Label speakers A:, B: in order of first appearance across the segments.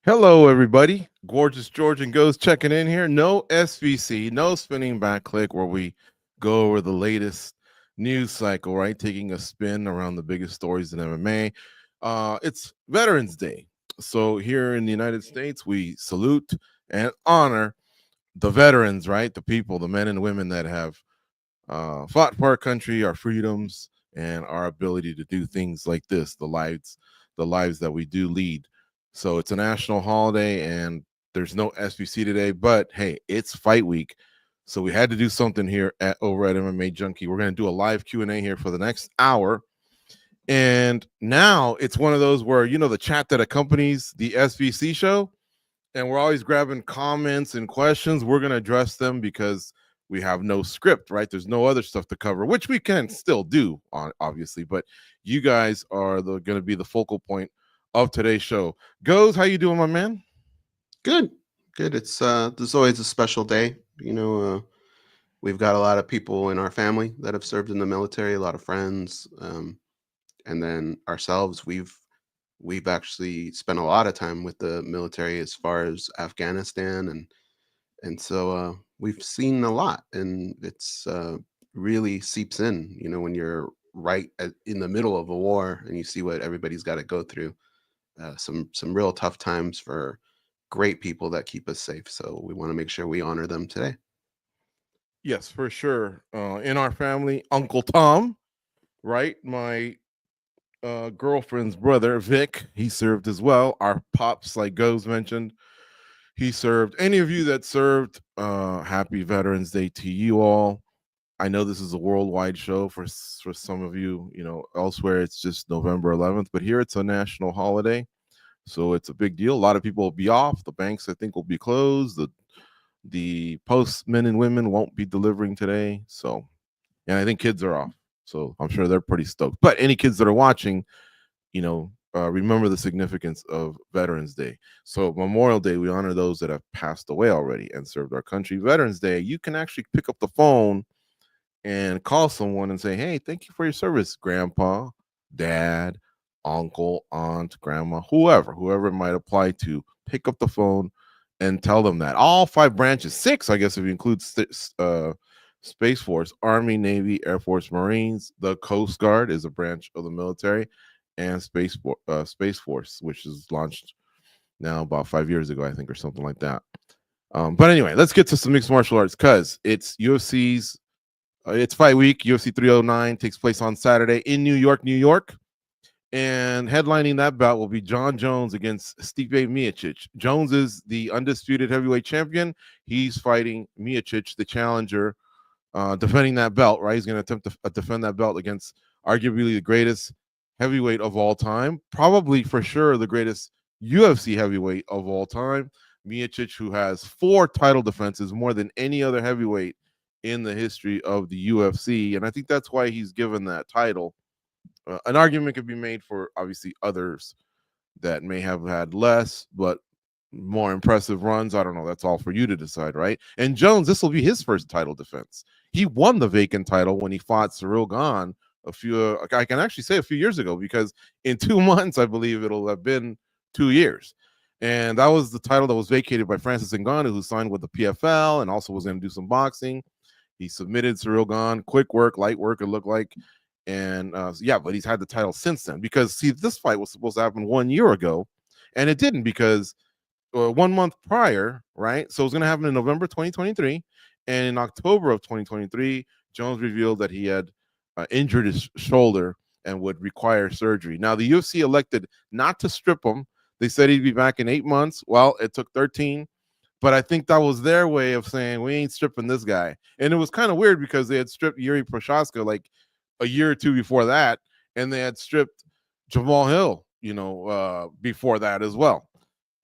A: Hello, everybody. Gorgeous George and Goze checking in here. No SVC, no spinning back click, where we go over the latest news cycle, right? Taking a spin around the biggest stories in MMA. It's Veterans Day. So here in the United States, we salute and honor the veterans, right? The people, the men and women that have fought for our country, our freedoms, and our ability to do things like this, the lives that we do lead. So it's a national holiday, and there's no SBC today, but hey, it's fight week. So we had to do something here over at MMA Junkie. We're going to do a live Q&A here for the next hour. And now it's one of those where, the chat that accompanies the SVC show, and we're always grabbing comments and questions. We're going to address them because we have no script, right? There's no other stuff to cover, which we can still do, obviously. But you guys are going to be the focal point of today's show. Goze, how you doing, my man?
B: Good, good. It's this is always a special day. We've got a lot of people in our family that have served in the military, a lot of friends, and then ourselves. We've actually spent a lot of time with the military as far as Afghanistan, and so we've seen a lot, and it's really seeps in. When you're in the middle of a war and you see what everybody's got to go through. Some real tough times for great people that keep us safe. So we want to make sure we honor them today.
A: Yes, for sure. In our family, Uncle Tom, right? My girlfriend's brother, Vic, he served as well. Our pops, like Goze mentioned, he served. Any of you that served, happy Veterans Day to you all. I know this is a worldwide show for some of you. Elsewhere it's just November 11th, but here it's a national holiday, so it's a big deal. A lot of people will be off. The banks, I think, will be closed. The postmen and women won't be delivering today. So, and I think kids are off. So I'm sure they're pretty stoked. But any kids that are watching, remember the significance of Veterans Day. So Memorial Day, we honor those that have passed away already and served our country. Veterans Day, you can actually pick up the phone and call someone and say, hey, thank you for your service, grandpa, dad, uncle, aunt, grandma, whoever it might apply to. Pick up the phone and tell them that. All five branches, six, I guess, if you include Space Force, Army, Navy, Air Force, Marines. The Coast Guard is a branch of the military, and Space Force, which is launched now about 5 years ago, I think, or something like that. But anyway, let's get to some mixed martial arts because it's fight week. UFC 309 takes place on Saturday in New York, New York. And headlining that bout will be John Jones against Stipe Miocic. Jones is the undisputed heavyweight champion. He's fighting Miocic, the challenger, defending that belt, right? He's going to attempt to defend that belt against arguably the greatest heavyweight of all time, probably for sure the greatest UFC heavyweight of all time. Miocic, who has 4 title defenses, more than any other heavyweight in the history of the UFC. And I think that's why he's given that title. An argument could be made for obviously others that may have had less, but more impressive runs. I don't know. That's all for you to decide, right? And Jones, this will be his first title defense. He won the vacant title when he fought Cyril Gahn I can actually say a few years ago, because in 2 months, I believe it'll have been 2 years. And that was the title that was vacated by Francis Ngannou, who signed with the PFL and also was going to do some boxing. He submitted Cyril Gahn, quick work, light work, it looked like. And but he's had the title since then, because see, this fight was supposed to happen 1 year ago, and it didn't, because 1 month prior, right? So it was going to happen in November 2023, and in October of 2023, Jones revealed that he had injured his shoulder and would require surgery. Now, the UFC elected not to strip him. They said he'd be back in 8 months. Well, it took 13. But I think that was their way of saying, we ain't stripping this guy. And it was kind of weird because they had stripped Yuri Prochaska like a year or two before that, and they had stripped Jamal Hill, before that as well.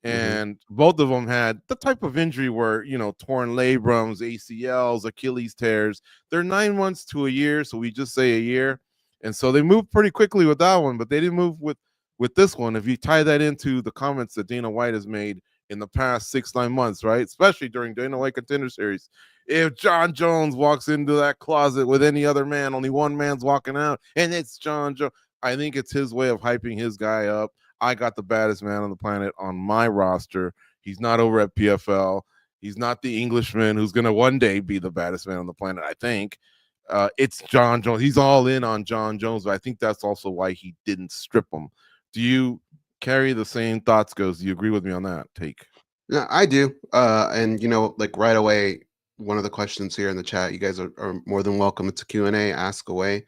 A: And both of them had the type of injury where, torn labrums, ACLs, Achilles tears. They're 9 months to a year, so we just say a year. And so they moved pretty quickly with that one, but they didn't move with this one. If you tie that into the comments that Dana White has made in the past 6-9 months, right? Especially during Dana White Contender Series. If John Jones walks into that closet with any other man, only one man's walking out, and it's John Jones. I think it's his way of hyping his guy up. I got the baddest man on the planet on my roster. He's not over at PFL. He's not the Englishman who's going to one day be the baddest man on the planet, I think. It's John Jones. He's all in on John Jones, but I think that's also why he didn't strip him. Do you carry the same thoughts, Goes? Do you agree with me on that take?
B: Yeah, I do. And like right away, one of the questions here in the chat, you guys are more than welcome. It's a Q&A, ask away.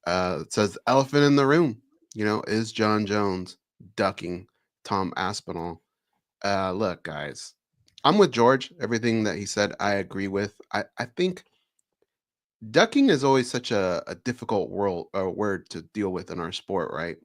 B: It says elephant in the room. Is John Jones ducking Tom Aspinall? Look, guys, I'm with George. Everything that he said, I agree with. I think ducking is always such a difficult word to deal with in our sport, right?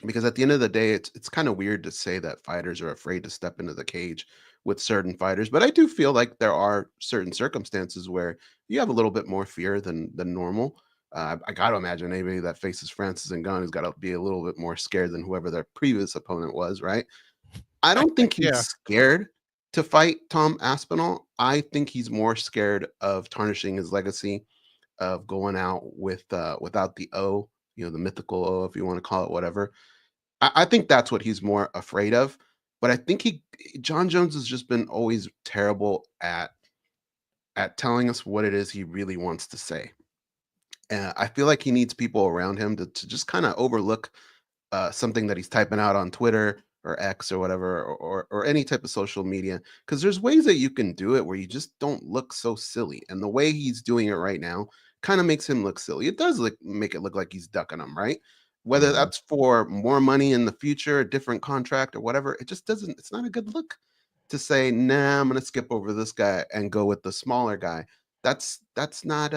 B: Because at the end of the day, it's kind of weird to say that fighters are afraid to step into the cage with certain fighters, but I do feel like there are certain circumstances where you have a little bit more fear than normal. I got to imagine anybody that faces Francis Ngannou has got to be a little bit more scared than whoever their previous opponent was, right? I don't think he's
A: Yeah.
B: scared to fight Tom Aspinall. I think he's more scared of tarnishing his legacy, of going out without the O, the mythical O, if you want to call it whatever. I think that's what he's more afraid of. But I think John Jones has just been always terrible at telling us what it is he really wants to say. And I feel like he needs people around him to just kind of overlook something that he's typing out on Twitter or X or whatever, or any type of social media. Because there's ways that you can do it where you just don't look so silly. And the way he's doing it right now kind of makes him look silly. It does make it look like he's ducking him, right? Whether
A: Mhm.
B: that's for more money in the future, a different contract or whatever, it just doesn't, it's not a good look to say, nah, I'm gonna skip over this guy and go with the smaller guy. That's not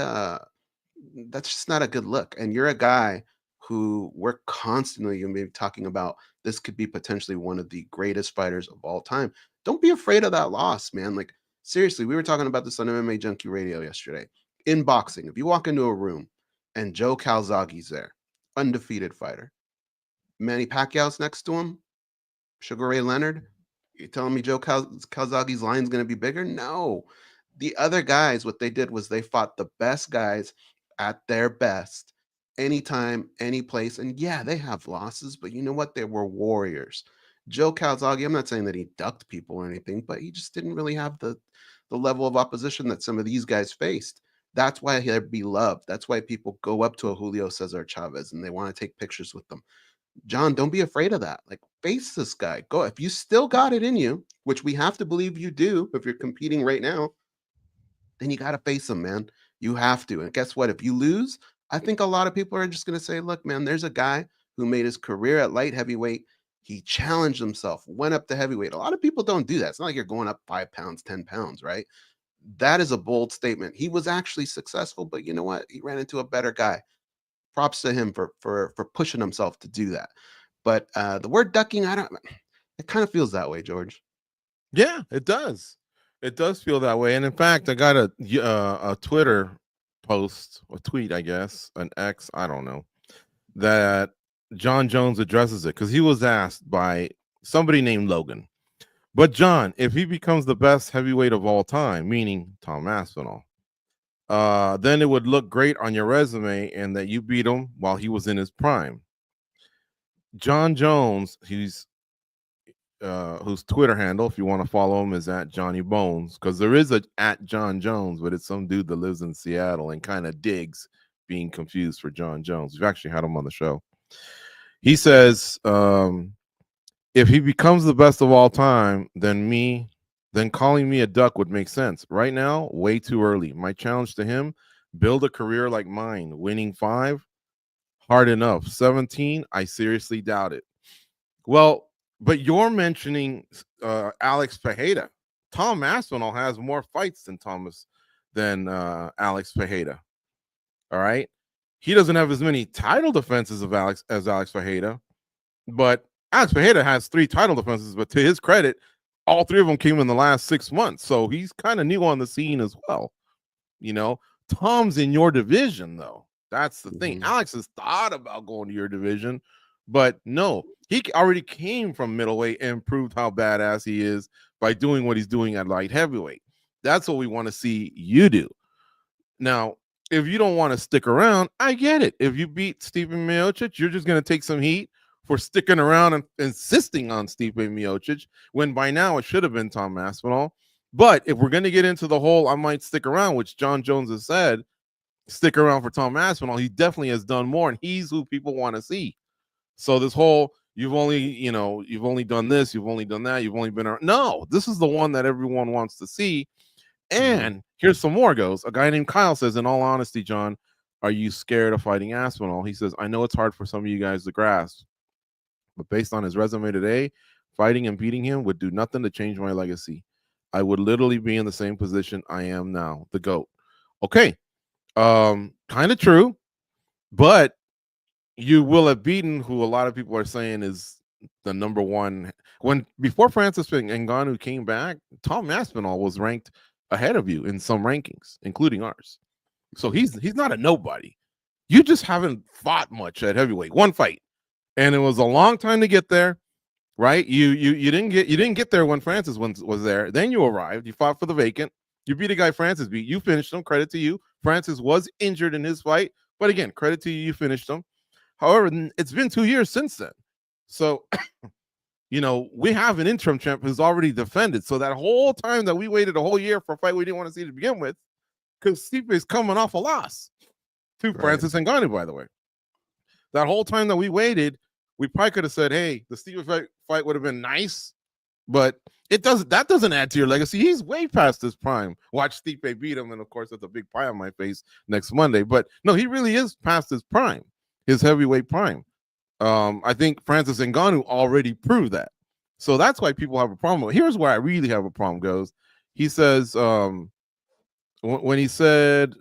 B: that's just not a good look. And you're a guy who we're constantly gonna be talking about. This could be potentially one of the greatest fighters of all time. Don't be afraid of that loss, man. Like, seriously, we were talking about this on MMA Junkie Radio yesterday. In boxing, if you walk into a room and Joe Calzaghe's there, undefeated fighter, Manny Pacquiao's next to him, Sugar Ray Leonard, you telling me Joe Calzaghe's line's going to be bigger? No. The other guys, what they did was they fought the best guys at their best, anytime, any place. And yeah, they have losses, but you know what? They were warriors. Joe Calzaghe, I'm not saying that he ducked people or anything, but he just didn't really have the level of opposition that some of these guys faced. That's why he'd be loved. That's why people go up to a Julio Cesar Chavez and they want to take pictures with them. John, don't be afraid of that. Like, face this guy. Go. If you still got it in you, which we have to believe you do if you're competing right now, then you got to face him, man. You have to. And guess what? If you lose, I think a lot of people are just going to say, look, man, there's a guy who made his career at light heavyweight. He challenged himself, went up to heavyweight. A lot of people don't do that. It's not like you're going up 5 pounds, 10 pounds, right? That is a bold statement. He was actually successful, but you know what? He ran into a better guy. Props to him for pushing himself to do that. But the word ducking, I don't. It kind of feels that way, George.
A: Yeah, it does. It does feel that way. And in fact, I got a Twitter post, a tweet, I guess, an X, I don't know, that John Jones addresses it because he was asked by somebody named Logan. But John, if he becomes the best heavyweight of all time, meaning Tom Aspinall, then it would look great on your resume and that you beat him while he was in his prime. John Jones, he's whose Twitter handle, if you want to follow him, is at Johnny Bones. Because there is a at John Jones, but it's some dude that lives in Seattle and kind of digs being confused for John Jones. We've actually had him on the show. He says, if he becomes the best of all time, then calling me a duck would make sense. Right now, way too early. My challenge to him: build a career like mine. Winning 5, hard enough. 17, I seriously doubt it. Well, but you're mentioning Alex Fajeda. Tom Aspinall has more fights than Alex Fajeda. All right, he doesn't have as many title defenses as Alex Fajeda, but Alex Fajeda has 3 title defenses. But to his credit, all 3 of them came in the last 6 months, so he's kind of new on the scene as well. You know, Tom's in your division though. That's the thing.
B: Mm-hmm.
A: Alex has thought about going to your division, but no, he already came from middleweight and proved how badass he is by doing what he's doing at light heavyweight. That's what we want to see you do. Now, if you don't want to stick around, I get it. If you beat Stipe Miocic, you're just going to take some heat for sticking around and insisting on Stipe Miocic when by now it should have been Tom Aspinall. But if we're going to get into the whole I might stick around, which John Jones has said, stick around for Tom Aspinall, he definitely has done more, and he's who people want to see. So this whole you've only done this, you've only done that, you've only been around. No, this is the one that everyone wants to see. And here's some more goes. A guy named Kyle says, in all honesty, John, are you scared of fighting Aspinall? He says, I know it's hard for some of you guys to grasp, but based on his resume today, fighting and beating him would do nothing to change my legacy. I would literally be in the same position I am now, the GOAT. Okay. Kind of true, but you will have beaten who a lot of people are saying is the number one. When before Francis Ngannou came back, Tom Aspinall was ranked ahead of you in some rankings, including ours. So he's not a nobody. You just haven't fought much at heavyweight. One fight, and it was a long time to get there, right? You didn't get there when Francis was there. Then you arrived. You fought for the vacant. You beat a guy Francis beat. You finished him. Credit to you. Francis was injured in his fight, but again, credit to you. You finished him. However, it's been 2 years since then. So, we have an interim champ who's already defended. So that whole time that we waited a whole year for a fight we didn't want to see to begin with, because Stipe is coming off a loss to Francis Ngannou, by the way. That whole time that we waited, we probably could have said, hey, the Stipe fight would have been nice, but that doesn't add to your legacy. He's way past his prime. Watch Stipe beat him, and of course, that's a big pie on my face next Monday. But no, he really is past his prime. His heavyweight prime. I think Francis Ngannou already proved that. So that's why people have a problem. Here's where I really have a problem goes. He says, when he said,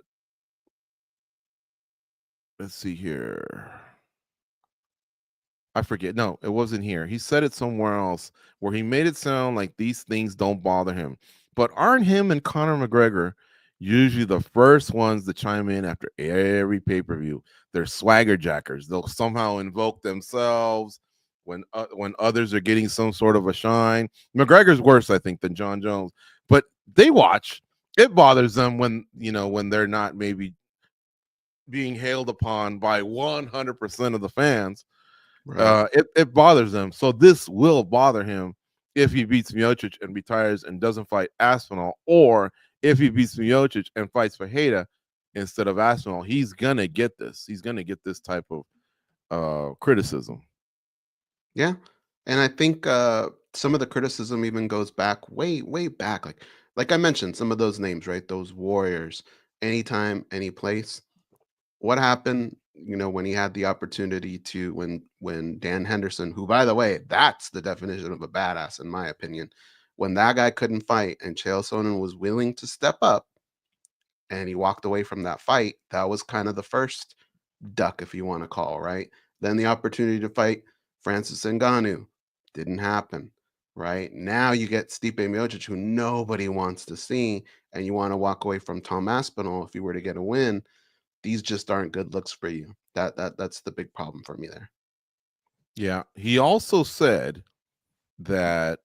A: let's see here. I forget. No, it wasn't here. He said it somewhere else where he made it sound like these things don't bother him. But aren't him and Conor McGregor usually the first ones to chime in after every pay-per-view? They're swagger jackers. They'll somehow invoke themselves when others are getting some sort of a shine. McGregor's worse, I think, than John Jones. But they watch. It bothers them when they're not maybe being hailed upon by 100% of the fans. Right. It bothers them. So this will bother him if he beats Miocic and retires and doesn't fight Aspinall, or if he beats Miocic and fights Fajeda instead of Aspinall. He's gonna get this. He's gonna get this type of criticism.
B: Yeah, and I think some of the criticism even goes back way back. Like I mentioned, some of those names, right? Those warriors, anytime, any place. What happened, when he had the opportunity to, when Dan Henderson, who, by the way, that's the definition of a badass, in my opinion, when that guy couldn't fight and Chael Sonnen was willing to step up and he walked away from that fight, that was kind of the first duck, if you want to call, right? Then the opportunity to fight Francis Ngannou didn't happen, right? Now you get Stipe Miocic, who nobody wants to see, and you want to walk away from Tom Aspinall if you were to get a win. These just aren't good looks for you. That's the big problem for me there.
A: Yeah. He also said that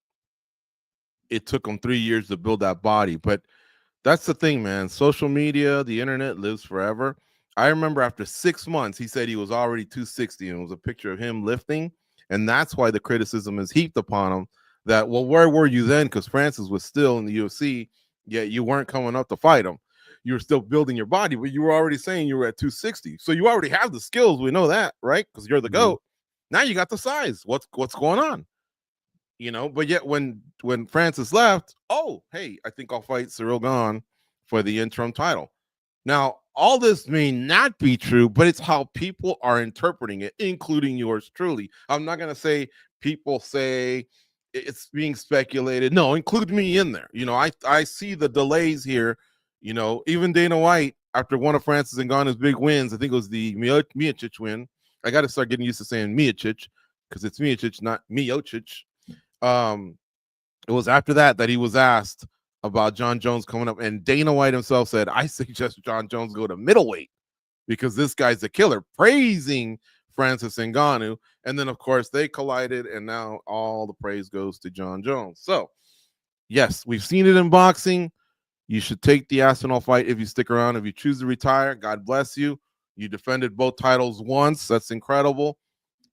A: it took him 3 years to build that body. But that's the thing, man. Social media, the internet lives forever. I remember after 6 months, he said he was already 260, and it was a picture of him lifting. And that's why the criticism is heaped upon him that, well, where were you then? Because Francis was still in the UFC, yet you weren't coming up to fight him. You were still building your body, but you were already saying you were at 260. So you already have the skills. We know that, right? Because you're the GOAT. Now you got the size. What's going on? But yet when Francis left, oh, hey, I think I'll fight Cyril Gane for the interim title. Now, all this may not be true, but it's how people are interpreting it, including yours truly. I'm not going to say people say it's being speculated. No, include me in there. I see the delays here. Even Dana White, after one of Francis Ngannou's big wins, I think it was the Miocic win. I got to start getting used to saying Miocic because it's Miocic, not Miocic. It was after that he was asked about John Jones coming up, and Dana White himself said, I suggest John Jones go to middleweight because this guy's a killer, praising Francis Ngannou. And then, of course, they collided, and now all the praise goes to John Jones. So, yes, we've seen it in boxing. You should take the Aspinall fight if you stick around. If you choose to retire, God bless you. You defended both titles once. That's incredible.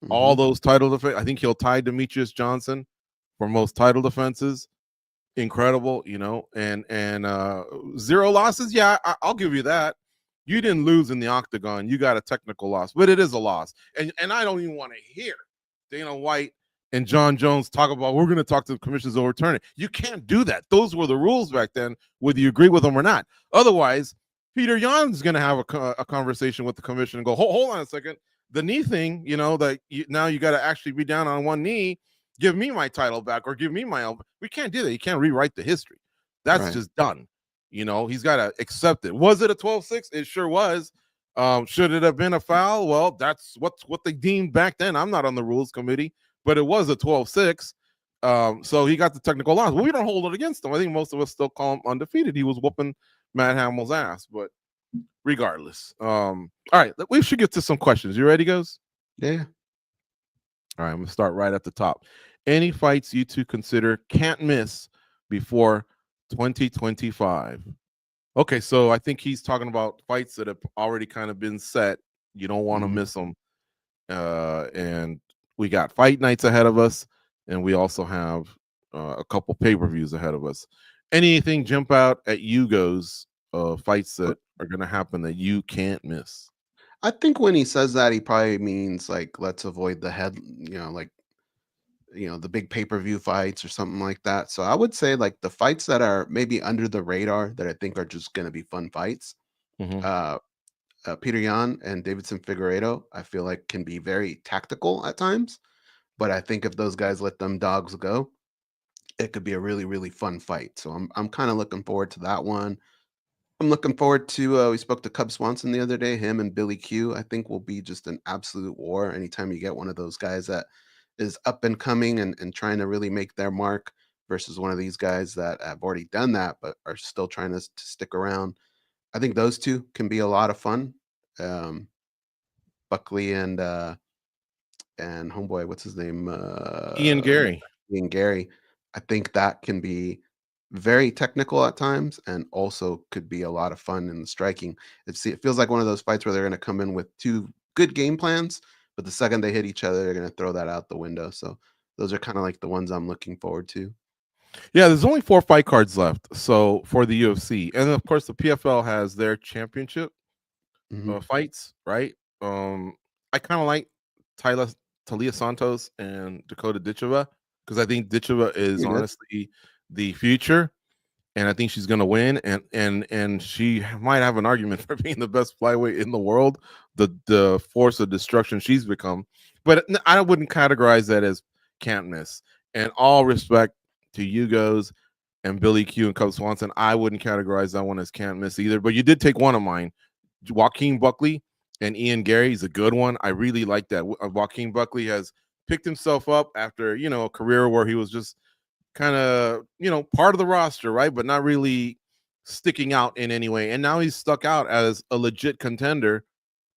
A: All
B: Hmm.
A: those title defense. I think he'll tie Demetrius Johnson for most title defenses. Incredible, and 0 losses. Yeah, I'll give you that. You didn't lose in the octagon. You got a technical loss, but it is a loss. And I don't even want to hear Dana White and John Jones talk about we're going to talk to the commissioners overturn it. You can't do that. Those were the rules back then, whether you agree with them or not. Otherwise, Peter Yan's going to have a conversation with the commission and go, hold on a second. The knee thing, now you got to actually be down on one knee. Give me my title back or give me my own. We can't do that. You can't rewrite the history. That's
B: Right.
A: just done. He's got to accept it. Was it a 12-6? It sure was. Should it have been a foul? Well, that's what they deemed back then. I'm not on the rules committee, but it was a 12-6. So he got the technical loss. Well, we don't hold it against him. I think most of us still call him undefeated. He was whooping Matt Hamill's ass, but regardless. All right, we should get to some questions. You ready, Goze?
B: Yeah.
A: All right, I'm gonna start right at the top. Any fights you two consider can't miss before 2025? Okay, so I think he's talking about fights that have already kind of been set. You don't want to miss them. And we got fight nights ahead of us, and we also have a couple pay-per-views ahead of us. Anything jump out at you, Goze, fights that are going to happen that you can't miss?
B: I think when he says that, he probably means like let's avoid the the big pay-per-view fights or something like that. So I would say like the fights that are maybe under the radar that I think are just going to be fun fights.
A: Mm-hmm.
B: Peter Yan and Davidson Figueiredo, I feel like can be very tactical at times, but I think if those guys let them dogs go, it could be a really really fun fight. So I'm kind of looking forward to that one. I'm looking forward to. We spoke to Cub Swanson the other day. Him and Billy Q, I think, will be just an absolute war. Anytime you get one of those guys that is up and coming and trying to really make their mark versus one of these guys that have already done that but are still trying to stick around. I think those two can be a lot of fun. Um, Buckley and homeboy, what's his name?
A: Ian Gary.
B: Ian Gary. I think that can be very technical at times and also could be a lot of fun in the striking. It feels like one of those fights where they're going to come in with two good game plans, but the second they hit each other, they're going to throw that out the window. So those are kind of like the ones I'm looking forward to.
A: Yeah, there's only 4 fight cards left. So for the UFC, and of course the PFL has their championship
B: Hmm.
A: fights, right? I kind of like Talia Santos and Dakota Ditcheva because I think Ditcheva is
B: Pretty good.
A: honestly the future, and I think she's going to win, and she might have an argument for being the best flyweight in the world. The force of destruction she's become, but I wouldn't categorize that as can't miss. And all respect to Goze and Billy Q and Cub Swanson, I wouldn't categorize that one as can't miss either. But you did take one of mine, Joaquin Buckley and Ian Gary is a good one. I really like that. Joaquin Buckley has picked himself up after a career where he was just kind of part of the roster, right, but not really sticking out in any way. And now he's stuck out as a legit contender,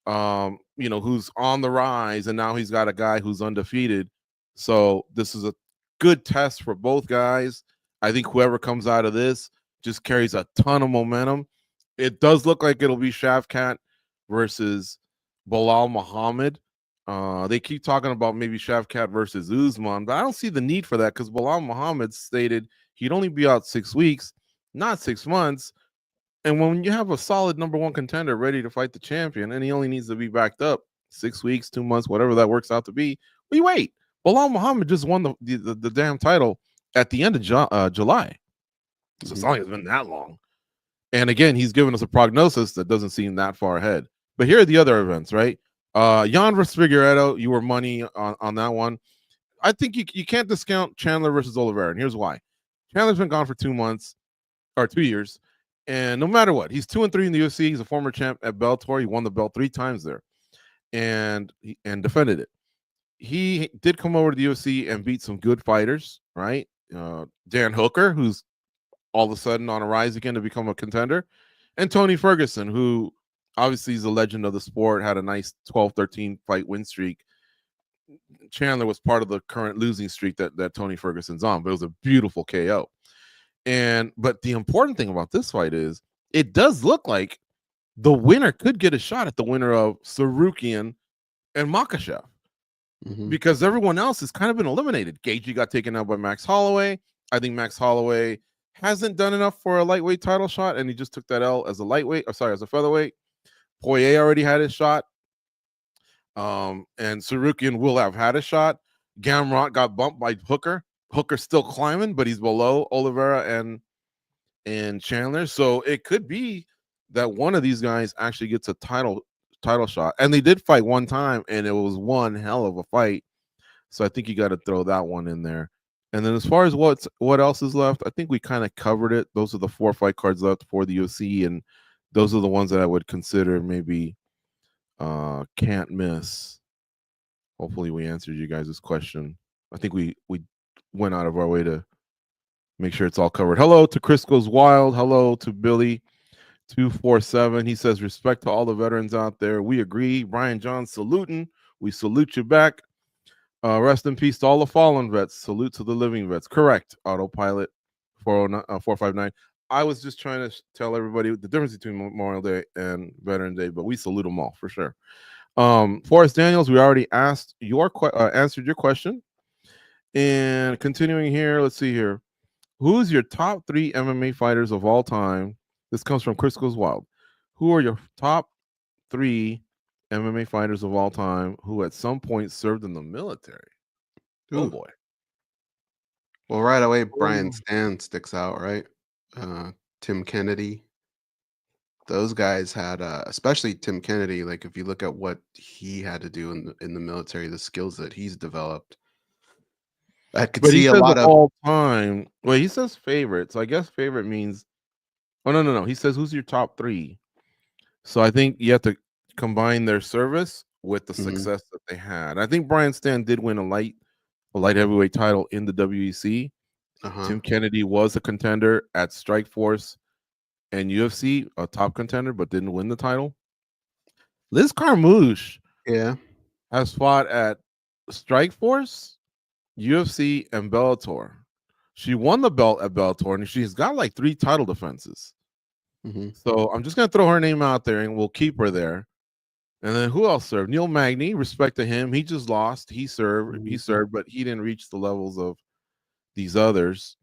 A: who's on the rise, and now he's got a guy who's undefeated. So this is a good test for both guys. I think whoever comes out of this just carries a ton of momentum. It does look like it'll be Shavkat versus Bilal Muhammad. They keep talking about maybe Shavkat versus Usman, but I don't see the need for that because Bilal Muhammad stated he'd only be out 6 weeks, not 6 months. And when you have a solid number 1 contender ready to fight the champion, and he only needs to be backed up 6 weeks, 2 months, whatever that works out to be, we wait. Bilal Muhammad just won the damn title at the end of July. So it's not like it's been that long. And again, he's given us a prognosis that doesn't seem that far ahead. But here are the other events, right? Jan versus Figueiredo, you were money on that one. I think you can't discount Chandler versus Oliveira, and here's why. Chandler's been gone for 2 months or 2 years, and no matter what, he's 2-3 in the UFC. He's a former champ at Bellator. He won the belt 3 times there, and defended it. He did come over to the UFC and beat some good fighters, right? Dan Hooker, who's all of a sudden on a rise again to become a contender, and Tony Ferguson, who obviously is a legend of the sport, had a nice 12-13 fight win streak. Chandler was part of the current losing streak that Tony Ferguson's on, but it was a beautiful KO. But the important thing about this fight is it does look like the winner could get a shot at the winner of Sarukian and Makhachev.
B: Hmm.
A: because everyone else has kind of been eliminated. Gagey got taken out by Max Holloway. I think Max Holloway hasn't done enough for a lightweight title shot, and he just took that L as a lightweight, or sorry, as a featherweight. Poirier already had his shot. And Sarukian will have had a shot. Gamrot got bumped by Hooker. Hooker's still climbing, but he's below Oliveira and Chandler. So it could be that one of these guys actually gets a title shot. And they did fight one time, and it was one hell of a fight. So I think you got to throw that one in there. And then as far as what else is left, I think we kind of covered it. Those are the 4 fight cards left for the UFC, and those are the ones that I would consider maybe can't miss. Hopefully we answered you guys' question. I think we went out of our way to make sure it's all covered. Hello to Chris Goes Wild. Hello to Billy247. He says, respect to all the veterans out there. We agree. Brian John saluting. We salute you back. Rest in peace to all the fallen vets. Salute to the living vets. Correct. Autopilot 459. I was just trying to tell everybody the difference between Memorial Day and Veteran Day, but we salute them all for sure. Forrest Daniels, we already asked answered your question. And continuing here, let's see here. Who's your top 3 MMA fighters of all time? This comes from Chris Goes Wild. Who are your top 3 MMA fighters of all time who at some point served in the military? Oh
B: Ooh.
A: boy.
B: Well, right away, Brian
A: Ooh.
B: Stan sticks out, right? Tim Kennedy. Those guys had, especially Tim Kennedy. Like if you look at what he had to do in the military, the skills that he's developed, I could
A: But he
B: see a
A: says of
B: lot of.
A: all time. Well, he says favorite. So I guess favorite means. Oh no. He says who's your top 3. So I think you have to combine their service with the
B: Mhm.
A: success that they had. I think Brian Stan did win a light heavyweight title in the WEC.
B: Uh-huh.
A: Tim Kennedy was a contender at Strikeforce and UFC, a top contender, but didn't win the title. Liz Carmouche
B: Yeah.
A: has fought at Strikeforce, UFC, and Bellator. She won the belt at Bellator, and she's got like 3 title defenses.
B: Mhm.
A: So I'm just gonna throw her name out there, and we'll keep her there. And then who else served? Neil Magny, respect to him. He just lost. He
B: Mhm.
A: served, but he didn't reach the levels of these others.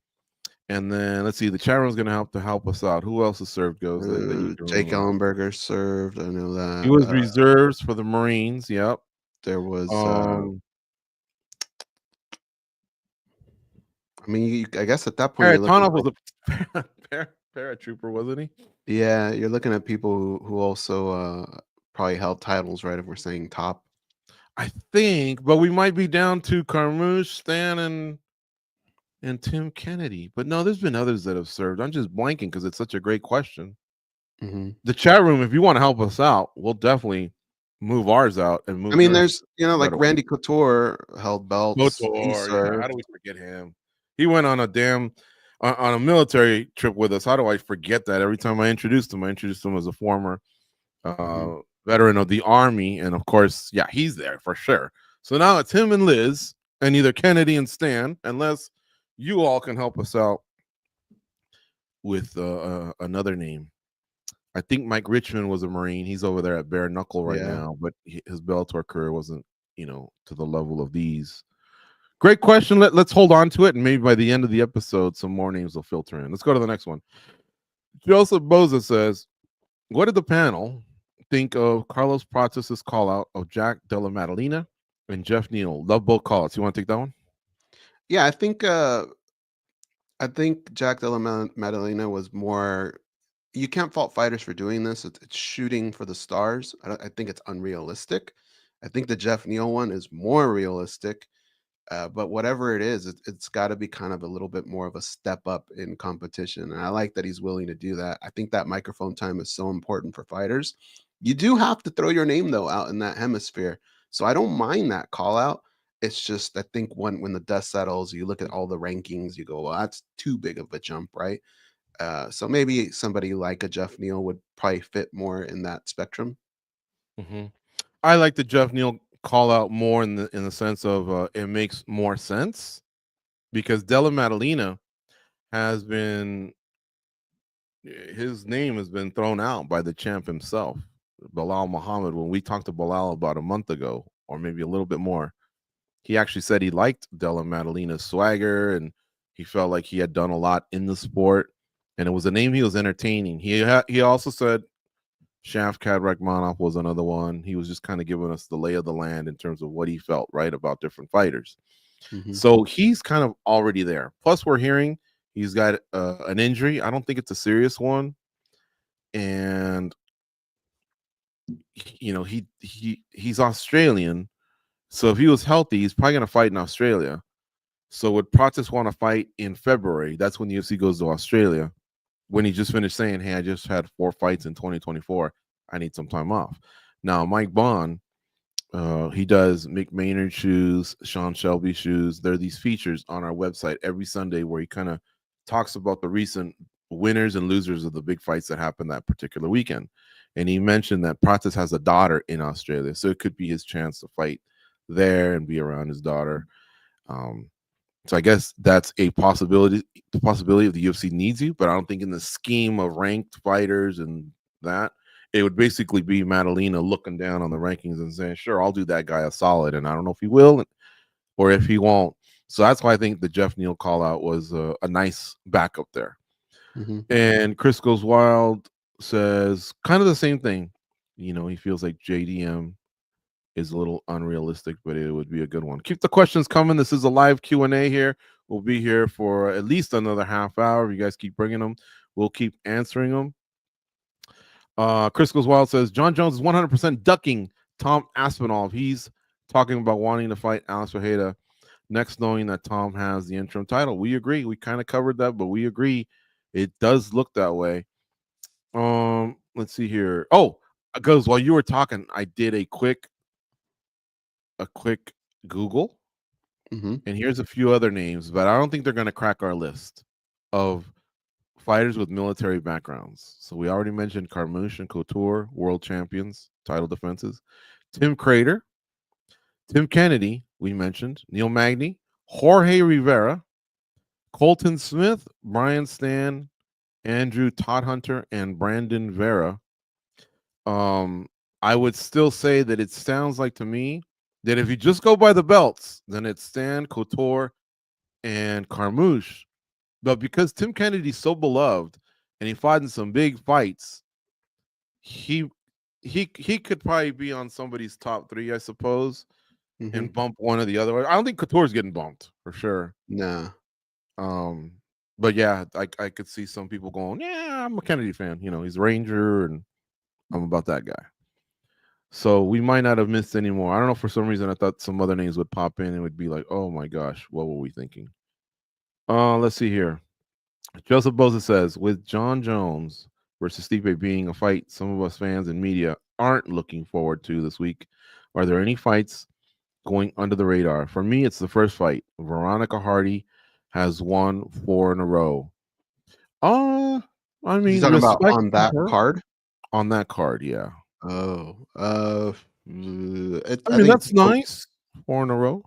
A: And then let's see, the chat room's gonna help us out. Who else has served goes that you can
B: Jake
A: remember?
B: Ellenberger served. I know
A: He
B: that.
A: was reserves for the Marines. Yep.
B: There was.
A: Um,
B: I mean, I guess at that point you're looking
A: Paratonov
B: at.
A: was a paratrooper, wasn't he?
B: Yeah, you're looking at people who also probably held titles, right? If we're saying top.
A: I think, but we might be down to Carmouche, Stan, and Tim Kennedy. But no, there's been others that have served. I'm just blanking because it's such a great question.
B: Hmm.
A: The chat room, if you want to help us out, we'll definitely move ours out and
B: I
A: move
B: mean,
A: yours
B: there's like
A: right away.
B: Randy Couture held belts. He
A: Motor, yeah. How
B: served.
A: do we forget him? He went on a on a military trip with us. How do I forget that? Every time I introduced him as a former
B: Hmm.
A: veteran of the Army, and of course, yeah, he's there for sure. So now it's him and Liz, and either Kennedy and Stan, unless you all can help us out with another name. I think Mike Richmond was a Marine. He's over there at Bare Knuckle right
B: Yeah.
A: now, but his Bellator career wasn't, to the level of these. Great question. Let's hold on to it, and maybe by the end of the episode, some more names will filter in. Let's go to the next one. Joseph Boza says, what did the panel think of Carlos Prates' call out of Jack Della Maddalena and Jeff Neal? Love both calls. You want to take that one?
B: Yeah, I think Jack Della Maddalena was more. You can't fault fighters for doing this. It's shooting for the stars. I think it's unrealistic. I think the Jeff Neal one is more realistic. But whatever it is, it's got to be kind of a little bit more of a step up in competition. And I like that he's willing to do that. I think that microphone time is so important for fighters. You do have to throw your name though out in that hemisphere. So I don't mind that call out. It's just I think when the dust settles, you look at all the rankings, you go, well, that's too big of a jump, right? So maybe somebody like a Jeff Neal would probably fit more in that spectrum.
A: Mm-hmm. I like the Jeff Neal call out more in the sense of it makes more sense because Della Maddalena has been his name has been thrown out by the champ himself, Bilal Muhammad. When we talked to Bilal about a month ago, or maybe a little bit more, He actually said he liked Della Madalina's swagger and he felt like he had done a lot in the sport, and it was a name he was entertaining. He also said Shavkat Rakhmonov was another one. He was just kind of giving us the lay of the land in terms of what he felt right about different fighters.
B: Hmm.
A: So he's kind of already there. Plus, we're hearing he's got an injury. I don't think it's a serious one, and he's Australian. So if he was healthy, he's probably going to fight in Australia. So would Prates want to fight in February? That's when the UFC goes to Australia. When he just finished saying, "Hey, I just had 4 fights in 2024. I need some time off." Now, Mike Bond, he does Mick Maynard shoes, Sean Shelby shoes. There are these features on our website every Sunday where he kind of talks about the recent winners and losers of the big fights that happened that particular weekend. And he mentioned that Prates has a daughter in Australia, so it could be his chance to fight there and be around his daughter. Um, so I guess that's a possibility. The possibility of the UFC needs you, but I don't think in the scheme of ranked fighters and that it would basically be Madalena looking down on the rankings and saying, "Sure, I'll do that guy a solid," and I don't know if he will or if he won't. So that's why I think the Jeff Neal call out was a nice backup there.
B: Hmm.
A: And Chris Goes Wild says kind of the same thing. He feels like JDM is a little unrealistic, but it would be a good one. Keep the questions coming. This is a live Q&A here. We'll be here for at least another half hour. If you guys keep bringing them, we'll keep answering them. Chris Goes Wild says, John Jones is 100% ducking Tom Aspinall. He's talking about wanting to fight Alex Ojeda next, knowing that Tom has the interim title. We agree. We kind of covered that, but we agree. It does look that way. Let's see here. Oh, Goes, while you were talking, I did a quick Google,
B: Hmm.
A: and here's a few other names, but I don't think they're going to crack our list of fighters with military backgrounds. So we already mentioned Carmouche and Couture, world champions, title defenses. Tim Crater, Tim Kennedy, we mentioned, Neil Magny, Jorge Rivera, Colton Smith, Brian Stan, Andrew Todd Hunter, and Brandon Vera. Um, I would still say that it sounds like to me that if you just go by the belts, then it's Stan, Couture, and Carmouche. But because Tim Kennedy's so beloved and he fought in some big fights, he he could probably be on somebody's top three, I suppose,
B: Hmm.
A: and bump one or the other. I don't think Couture's getting bumped for sure.
B: Nah.
A: Um, but yeah, I could see some people going, yeah, I'm a Kennedy fan. He's a Ranger, and I'm about that guy. So we might not have missed any more. I don't know. For some reason, I thought some other names would pop in and would be like, oh my gosh, what were we thinking? Let's see here. Joseph Boza says, with John Jones versus Stipe being a fight some of us fans and media aren't looking forward to this week, are there any fights going under the radar? For me, it's the first fight. Veronica Hardy has won 4 in a row. I
B: Is he
A: mean,
B: talking about
A: respect
B: on
A: to
B: that
A: her
B: card?
A: on that card, yeah.
B: Oh,
A: I
B: I
A: mean,
B: think
A: that's nice. 4 in a row.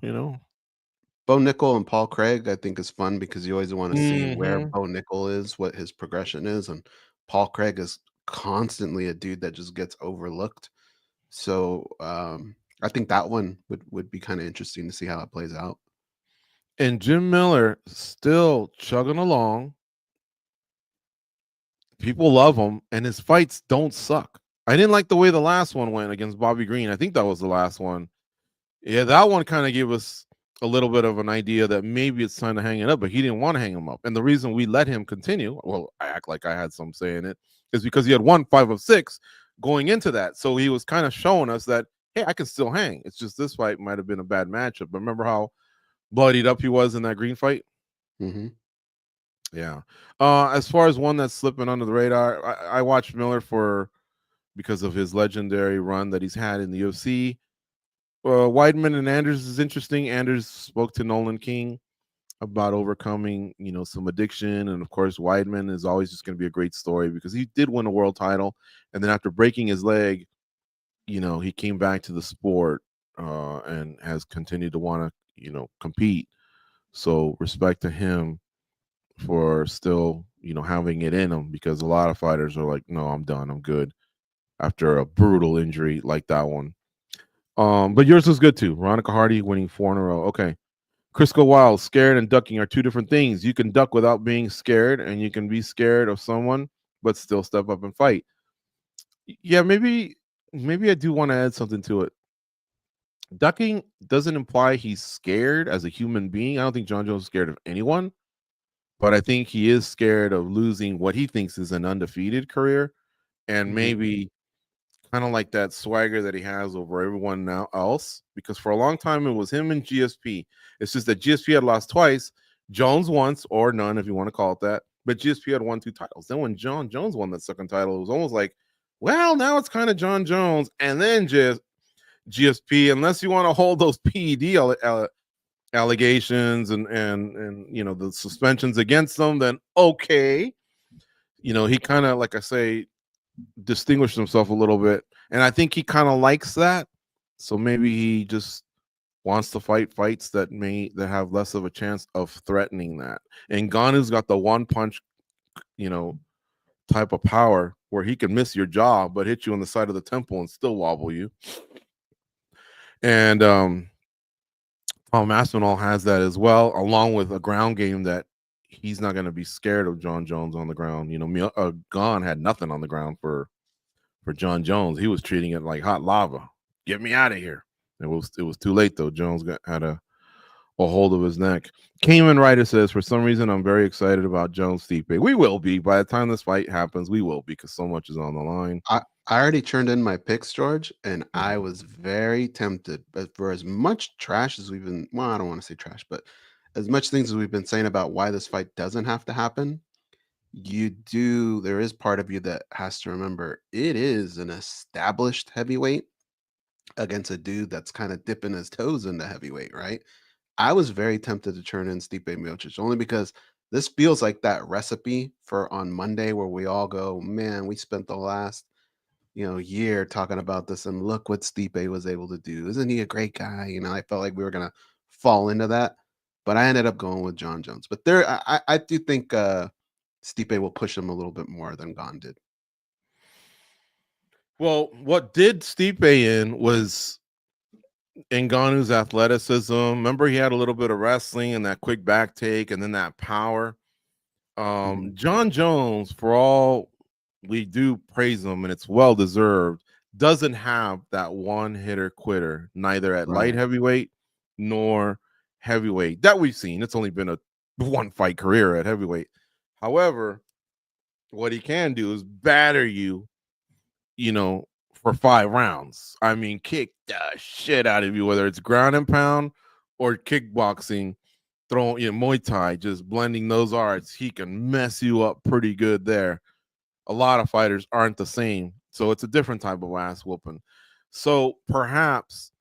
B: Bo Nickel and Paul Craig, I think, is fun because you always want to see where
A: Hmm.
B: Bo Nickel is, what his progression is, and Paul Craig is constantly a dude that just gets overlooked. So I think that one would be kind of interesting to see how it plays out.
A: And Jim Miller still chugging along. People love him, and his fights don't suck. I didn't like the way the last one went against Bobby Green. I think that was the last one. Yeah, that one kind of gave us a little bit of an idea that maybe it's time to hang it up, but he didn't want to hang him up. And the reason we let him continue, well, I act like I had some say in it, is because he had won 5 of 6 going into that. So he was kind of showing us that, hey, I can still hang. It's just this fight might have been a bad matchup. But remember how bloodied up he was in that Green fight?
B: Hmm.
A: Yeah. As far as one that's slipping under the radar, I watched Miller because of his legendary run that he's had in the UFC. Weidman and Anders is interesting. Anders spoke to Nolan King about overcoming, some addiction, and of course, Weidman is always just going to be a great story because he did win a world title, and then after breaking his leg, he came back to the sport and has continued to want to, compete. So respect to him for still, having it in him because a lot of fighters are like, no, I'm done, I'm good after a brutal injury like that one. But yours was good too. Veronica Hardy winning 4 in a row. Okay. Crisco Wild, scared and ducking are two different things. You can duck without being scared, and you can be scared of someone but still step up and fight. Yeah, maybe I do want to add something to it. Ducking doesn't imply he's scared as a human being. I don't think John Jones is scared of anyone, but I think he is scared of losing what he thinks is an undefeated career, and
B: Mhm.
A: maybe kind of like that swagger that he has over everyone now else. Because for a long time it was him and GSP. It's just that GSP had lost twice, Jones once or none, if you want to call it that. But GSP had won 2 titles. Then when John Jones won that second title, it was almost like, well, now it's kind of John Jones, and then just GSP. Unless you want to hold those PED allegations and the suspensions against them, then okay. He kind of, like I say, distinguished himself a little bit, and I think he kind of likes that. So maybe he just wants to fight fights that have less of a chance of threatening that. And Ganu's got the one punch, you know, type of power where he can miss your jaw but hit you on the side of the temple and still wobble you. And Paul Masvidal has that as well, along with a ground game that he's not going to be scared of John Jones on the ground. Gon had nothing on the ground for John Jones. He was treating it like hot lava. Get me out of here. It was too late though. Jones had a hold of his neck. Cayman Ryder says, for some reason, I'm very excited about Jones Stipe. We will be. By the time this fight happens, we will, because so much is on the line.
B: I already turned in my picks, George, and I
A: Mhm.
B: was very tempted. But for as much trash as we've been, well, I don't want to say trash, but as much things as we've been saying about why this fight doesn't have to happen, there is part of you that has to remember it is an established heavyweight against a dude that's kind of dipping his toes into heavyweight, right? I was very tempted to turn in Stipe Miocic only because this feels like that recipe for on Monday where we all go, man, we spent the last year talking about this, and look what Stipe was able to do. Isn't he a great guy? I felt like we were gonna fall into that, but I ended up going with John Jones. But I do think Stipe will push him a little bit more than Gon did.
A: Well, what did Stipe in was Ngannou's athleticism. Remember, he had a little bit of wrestling and that quick back take and then that power.
B: Mhm.
A: John Jones, for all we do praise him, and it's well deserved, doesn't have that one hitter quitter, neither at light
B: Right.
A: heavyweight nor heavyweight that we've seen. It's only been a one fight career at heavyweight. However, what he can do is batter you, for 5 rounds. I mean, kick the shit out of you, whether it's ground and pound or kickboxing, throwing, Muay Thai, just blending those arts. He can mess you up pretty good there. A lot of fighters aren't the same. So it's a different type of ass whooping. So perhaps,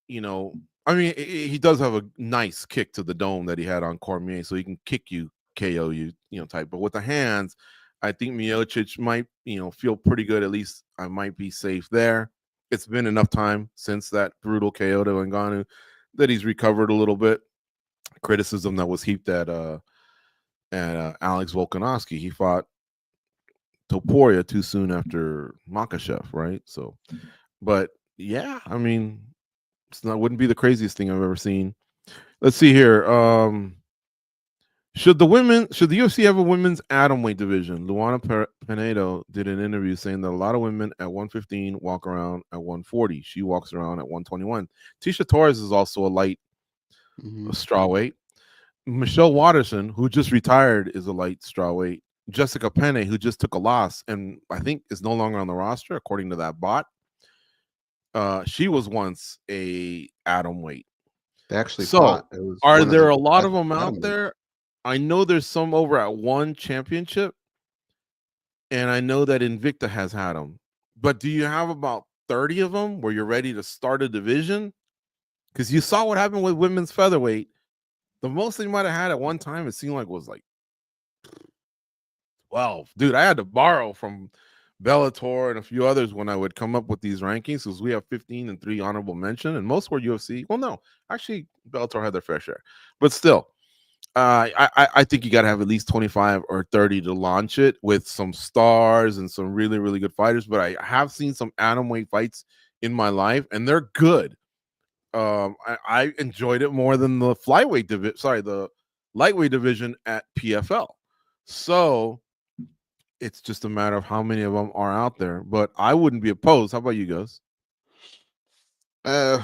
A: you know, I mean, he does have a nice kick to the dome that he had on Cormier, so he can kick you, KO you, type. But with the hands, I think Miocic might, feel pretty good. At least I might be safe there. It's been enough time since that brutal KO to Ngannou that he's recovered a little bit. Criticism that was heaped at Alex Volkanovski. He fought Topuria too soon after Makachev, right? So, but yeah, I mean, wouldn't be the craziest thing I've ever seen. Let's see here. Should the UFC have a women's atomweight division? Luana Pinedo did an interview saying that a lot of women at 115 walk around at 140. She walks around at 121. Tisha Torres is also a
B: Mhm.
A: strawweight. Michelle Watterson, who just retired, is a light strawweight. Jessica Penne, who just took a loss and I think is no longer on the roster, according to that bot. She was once a atom weight.
B: They actually
A: So,
B: fought. It was
A: are
B: one of
A: there
B: the
A: a lot
B: best
A: of them out
B: atomweights.
A: there? I know there's some over at One Championship, and I know that Invicta has had them. But do you have about 30 of them where you're ready to start a division? Because you saw what happened with women's featherweight. The most they might have had at one time, it seemed like, was like 12. Dude, I had to borrow from Bellator and a few others when I would come up with these rankings, because we have 15 and 3 honorable mention, and most were UFC. Well, no, actually, Bellator had their fair share, but still, I think you got to have at least 25 or 30 to launch it with some stars and some really really good fighters. But I have seen some atom weight fights in my life, and they're good. I enjoyed it more than the flyweight division. Sorry, the lightweight division at PFL. So it's just a matter of how many of them are out there. But I wouldn't be opposed. How about you guys?
B: Uh,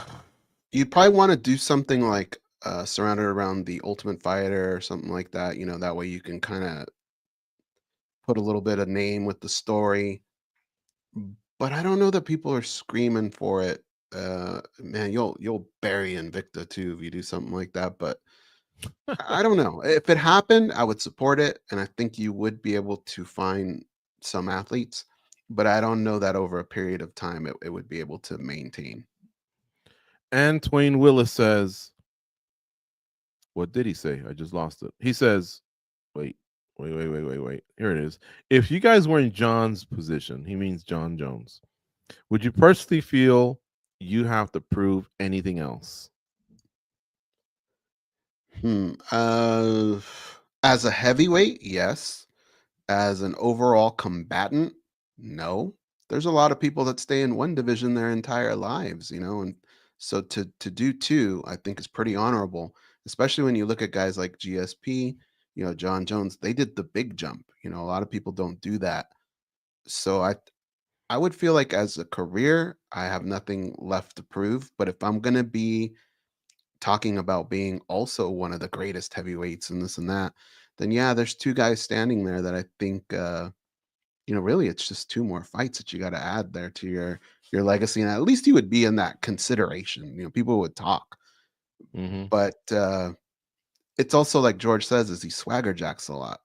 B: you'd probably want to do something like surrounded around the Ultimate Fighter or something like that. You know, that way you can kind of put a little bit of name with the story. But I don't know that people are screaming for it. Man, you'll bury Invicta too if you do something like that. But I don't know. If it happened, I would support it, and I think you would be able to find some athletes. But I don't know that over a period of time it would be able to maintain.
A: And Twain Willis says, what did he say? I just lost it. He says, wait, wait. Here it is. If you guys were in John's position, he means John Jones, would you personally feel you have to prove anything else?
B: As a heavyweight, yes. As an overall combatant, no. There's a lot of people that stay in one division their entire lives, you know, and so to do two, I think is pretty honorable, especially when you look at guys like GSP, you know, John Jones, they did the big jump. You know, a lot of people don't do that. So I would feel like as a career, I have nothing left to prove, but if I'm going to be talking about being also one of the greatest heavyweights and this and that, then yeah, there's two guys standing there that I think you know, really it's just two more fights that you got to add there to your legacy, and at least you would be in that consideration. You know, people would talk.
A: Mm-hmm.
B: But it's also like George says, is he swagger jacks a lot.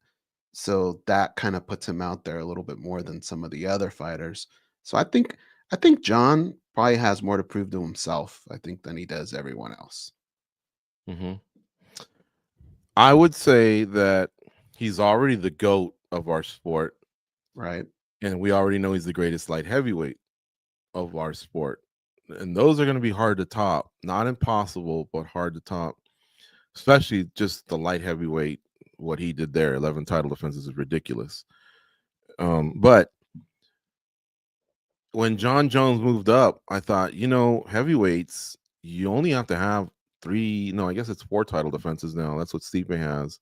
B: So that kind of puts him out there a little bit more than some of the other fighters. So I think John probably has more to prove to himself, I think, than he does everyone else.
A: Mm-hmm. I would say that he's already the GOAT of our sport,
B: Right.
A: and we already know he's the greatest light heavyweight of our sport. And those are going to be hard to top. Not impossible, but hard to top. Especially just the light heavyweight. What he did there, 11 title defenses, is ridiculous. But when John Jones moved up, I thought, heavyweights, you only have to have three. No, I guess it's four title defenses now. That's what Stipe has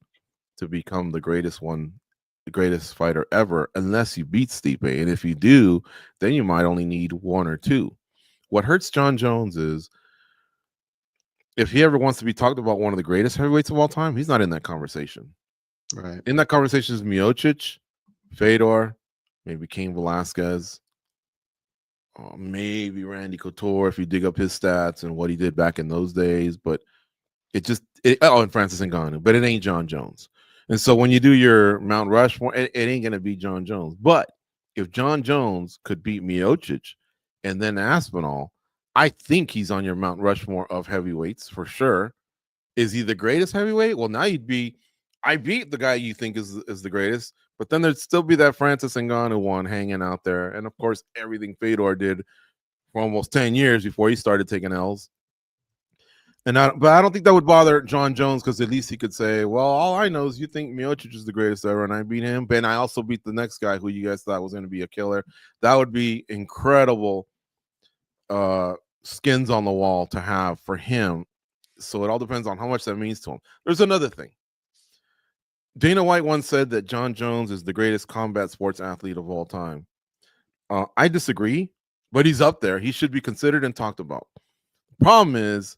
A: to become the greatest one, the greatest fighter ever, unless you beat Stipe. And if you do, then you might only need one or two. What hurts John Jones is if he ever wants to be talked about one of the greatest heavyweights of all time, he's not in that conversation.
B: Right.
A: In that conversation is Miocic, Fedor, maybe Cain Velasquez, maybe Randy Couture if you dig up his stats and what he did back in those days. But and Francis Ngannou, but it ain't John Jones. And so when you do your Mount Rushmore, it ain't gonna be John Jones. But if John Jones could beat Miocic and then Aspinall, I think he's on your Mount Rushmore of heavyweights for sure. Is he the greatest heavyweight? Well, now I beat the guy you think is the greatest, but then there'd still be that Francis Ngannou one hanging out there, and of course everything Fedor did for almost 10 years before he started taking L's. But I don't think that would bother John Jones because at least he could say, "Well, all I know is you think Miocic is the greatest ever, and I beat him, but I also beat the next guy who you guys thought was going to be a killer." That would be incredible skins on the wall to have for him. So it all depends on how much that means to him. There's another thing. Dana White once said that John Jones is the greatest combat sports athlete of all time. I disagree, but he's up there. He should be considered and talked about. Problem is,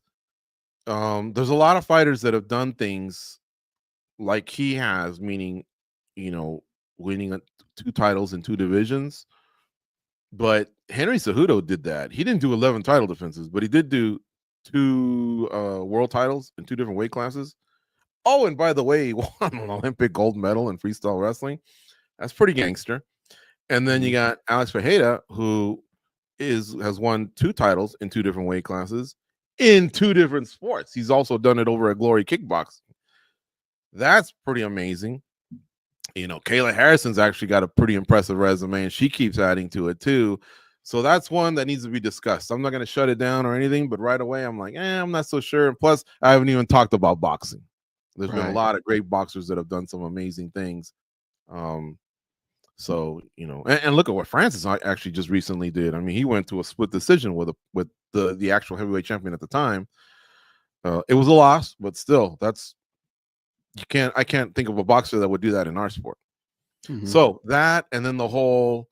A: there's a lot of fighters that have done things like he has, meaning, winning two titles in two divisions. But Henry Cejudo did that. He didn't do 11 title defenses, but he did do two world titles in two different weight classes. Oh, and by the way, he won an Olympic gold medal in freestyle wrestling. That's pretty gangster. And then you got Alex Fajeda, who has won two titles in two different weight classes in two different sports. He's also done it over at Glory Kickboxing. That's pretty amazing. Kayla Harrison's actually got a pretty impressive resume, and she keeps adding to it too. So that's one that needs to be discussed. I'm not going to shut it down or anything, but right away I'm like, I'm not so sure. And plus, I haven't even talked about boxing. There's been a
B: Right.
A: lot of great boxers that have done some amazing things. So, and look at what Francis actually just recently did. I mean, he went to a split decision with the actual heavyweight champion at the time. It was a loss, but still, I can't think of a boxer that would do that in our sport.
B: Mhm.
A: So that, and then the whole,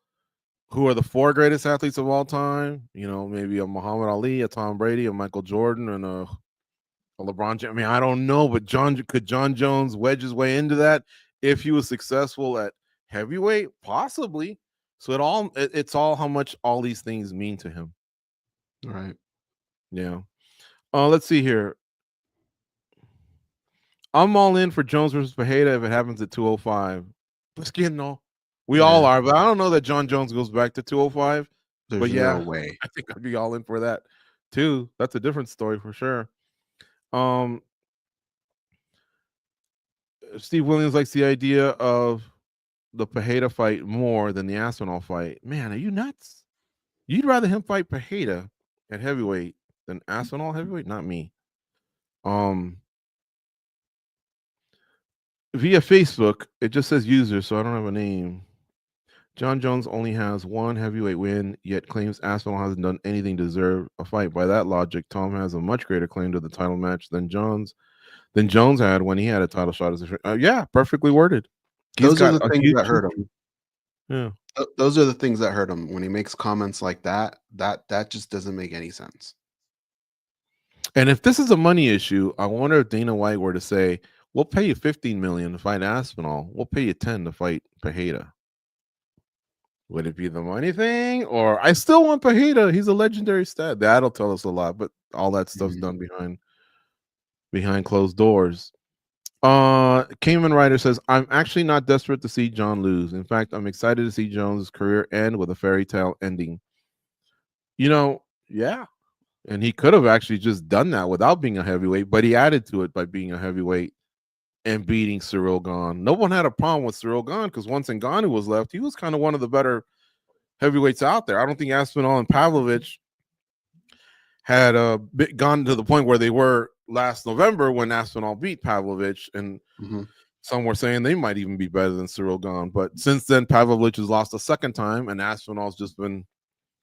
A: who are the four greatest athletes of all time? Maybe a Muhammad Ali, a Tom Brady, a Michael Jordan, and a LeBron James. I mean, I don't know, but could John Jones wedge his way into that if he was successful at heavyweight? Possibly. So it's all how much all these things mean to him.
B: Right.
A: Yeah. Let's see here. I'm all in for Jones versus Pereira if it happens at 205. Pues no. We all
B: Yeah.
A: are, but I don't know that John Jones goes back to 205. But
B: There's no
A: yeah,
B: way.
A: I think I'd be all in for that too. That's a different story for sure. Um, Steve Williams likes the idea of the Pereira fight more than the Aspinall fight. Man, are you nuts? You'd rather him fight Pereira at heavyweight than Aspinall heavyweight? Not me. Um, Via Facebook, it just says user, so I don't have a name. John Jones only has one heavyweight win, yet claims Aspinall hasn't done anything to deserve a fight. By that logic, Tom has a much greater claim to the title match than Jones had when he had a title shot. Yeah, perfectly worded. He's
B: Those are
A: got
B: the
A: a
B: things
A: huge
B: that hurt him.
A: history. Yeah.
B: Those are the things that hurt him when he makes comments like that. That just doesn't make any sense.
A: And if this is a money issue, I wonder if Dana White were to say, "We'll pay you 15 million to fight Aspinall. We'll pay you 10 to fight Pereira." Would it be the money thing, or I still want Pereira? He's a legendary stat. That'll tell us a lot, but all that stuff's done behind closed doors. Cayman Ryder says, "I'm actually not desperate to see John lose. In fact, I'm excited to see Jones' career end with a fairy tale ending." Yeah, and he could have actually just done that without being a heavyweight, but he added to it by being a heavyweight and beating Cyril Gane. No one had a problem with Cyril Gane because once Ngannou was left, he was kind of one of the better heavyweights out there. I don't think Aspinall and Pavlovich had gone to the point where they were last November when Aspinall beat Pavlovich, and some were saying they might even be better than Cyril Gane. But since then, Pavlovich has lost a second time, and Aspinall's just been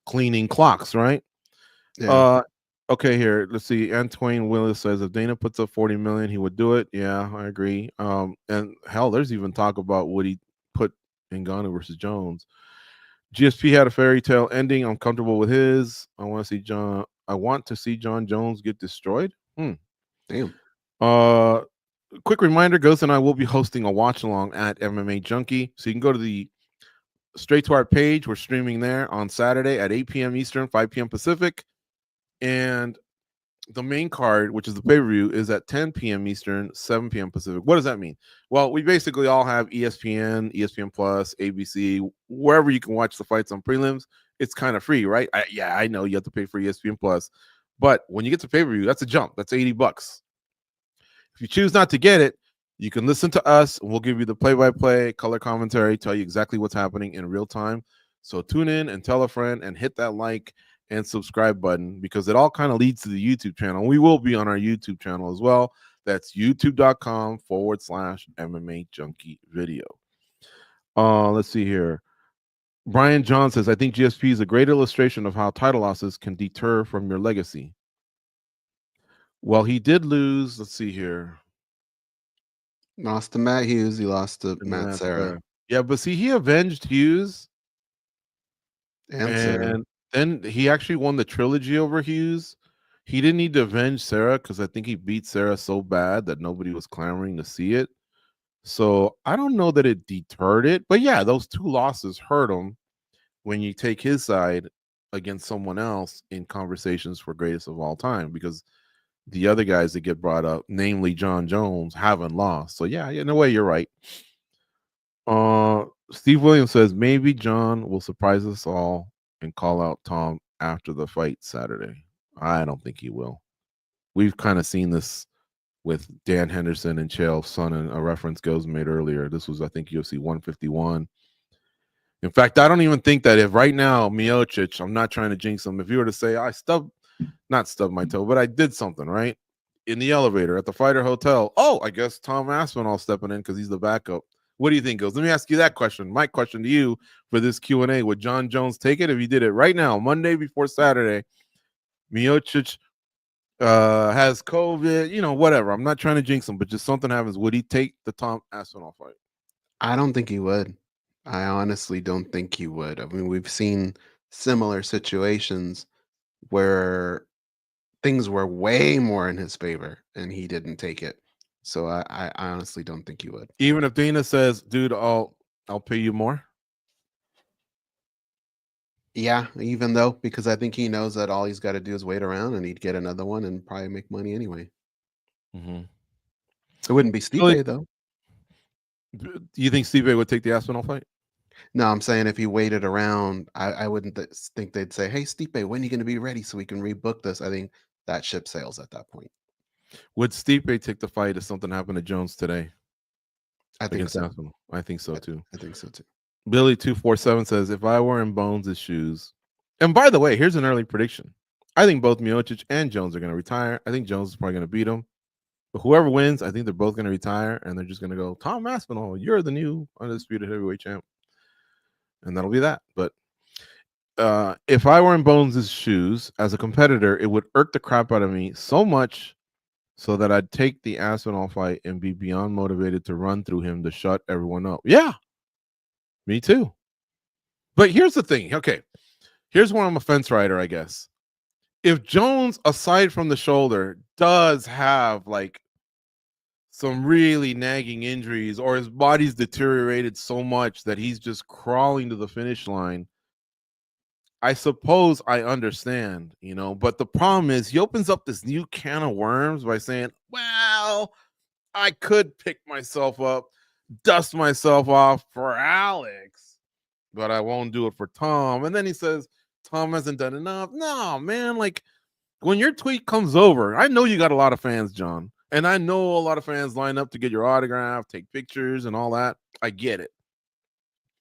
A: cleaning clocks, right?
B: Yeah.
A: Okay, here, let's see. Antoine Willis says if Dana puts up 40 million, he would do it. Yeah, I agree. And hell, there's even talk about would he put Ngannou versus Jones. GSP had a fairy tale ending. I'm comfortable with his. I want to see John Jones get destroyed.
B: Damn.
A: Quick reminder, Goze and I will be hosting a watch along at MMA Junkie. So you can go to straight to our page. We're streaming there on Saturday at 8 p.m. Eastern, 5 p.m. Pacific. And the main card, which is the pay-per-view, is at 10 p.m. Eastern, 7 p.m. Pacific. What does that mean? Well, we basically all have ESPN, ESPN Plus, ABC, wherever you can watch the fights on prelims. It's kind of free, right? I know you have to pay for ESPN Plus, but when you get to pay-per-view, that's a jump. That's $80. If you choose not to get it, you can listen to us, and we'll give you the play-by-play, color commentary, tell you exactly what's happening in real time. So tune in and tell a friend and hit that like and subscribe button because it all kind of leads to the YouTube channel. We will be on our YouTube channel as well. That's youtube.com/MMA Junkie video. Let's see here. Brian John says, I think GSP is a great illustration of how title losses can deter from your legacy. Well, he did lose. Let's see here.
B: Lost to Matt Hughes. He lost to Matt Serra.
A: Yeah, but see, he avenged Hughes.
B: And Serra.
A: And then he actually won the trilogy over Hughes. He didn't need to avenge Serra because I think he beat Serra so bad that nobody was clamoring to see it. So I don't know that it deterred it. But yeah, those two losses hurt him when you take his side against someone else in conversations for greatest of all time, because the other guys that get brought up, namely John Jones, haven't lost. So yeah, in a way, you're right. Steve Williams says maybe John will surprise us all and call out Tom after the fight Saturday. I don't think he will. We've kind of seen this with Dan Henderson and Chael Sonnen, a reference Goze made earlier. This was, I think, UFC 151. In fact, I don't even think that if right now Miocic, I'm not trying to jinx him, if you were to say not stubbed my toe, but I did something, right? In the elevator at the Fighter Hotel. Oh, I guess Tom Aspinall stepping in because he's the backup. What do you think, Goze? Let me ask you that question. My question to you for this Q&A: would John Jones take it if he did it right now, Monday before Saturday? Miocic has COVID, whatever. I'm not trying to jinx him, but just something happens. Would he take the Tom Aspinall fight?
B: I don't think he would. I honestly don't think he would. I mean, we've seen similar situations where things were way more in his favor and he didn't take it. So I honestly don't think he would.
A: Even if Dana says, "Dude, I'll pay you more."
B: Yeah, even though because I think he knows that all he's got to do is wait around and he'd get another one and probably make money anyway.
A: Mm-hmm.
B: It wouldn't be
A: Billy,
B: Stipe though.
A: do you think Stipe would take the Aspinall fight?
B: No, I'm saying if he waited around, I wouldn't think they'd say, "Hey, Stipe, when are you going to be ready so we can rebook this?" I think that ship sails at that point.
A: Would Stipe take the fight if something happened to Jones today
B: I think
A: against
B: so.
A: Aspinall? I think so
B: I,
A: too.
B: I think so too.
A: Billy247 says, if I were in Bones' shoes, and by the way, here's an early prediction. I think both Miocic and Jones are going to retire. I think Jones is probably going to beat him. But whoever wins, I think they're both going to retire, and they're just going to go, Tom Aspinall, you're the new undisputed heavyweight champ. And that'll be that. But if I were in Bones' shoes as a competitor, it would irk the crap out of me so much so that I'd take the Aspinall fight and be beyond motivated to run through him to shut everyone up. Yeah, me too. But here's the thing. Okay, here's where I'm a fence rider, I guess. If Jones, aside from the shoulder, does have like some really nagging injuries or his body's deteriorated so much that he's just crawling to the finish line, I suppose I understand, but the problem is he opens up this new can of worms by saying, well, I could pick myself up, dust myself off for Alex, but I won't do it for Tom. And then he says, Tom hasn't done enough. No, man, like when your tweet comes over, I know you got a lot of fans, John, and I know a lot of fans line up to get your autograph, take pictures, and all that. I get it.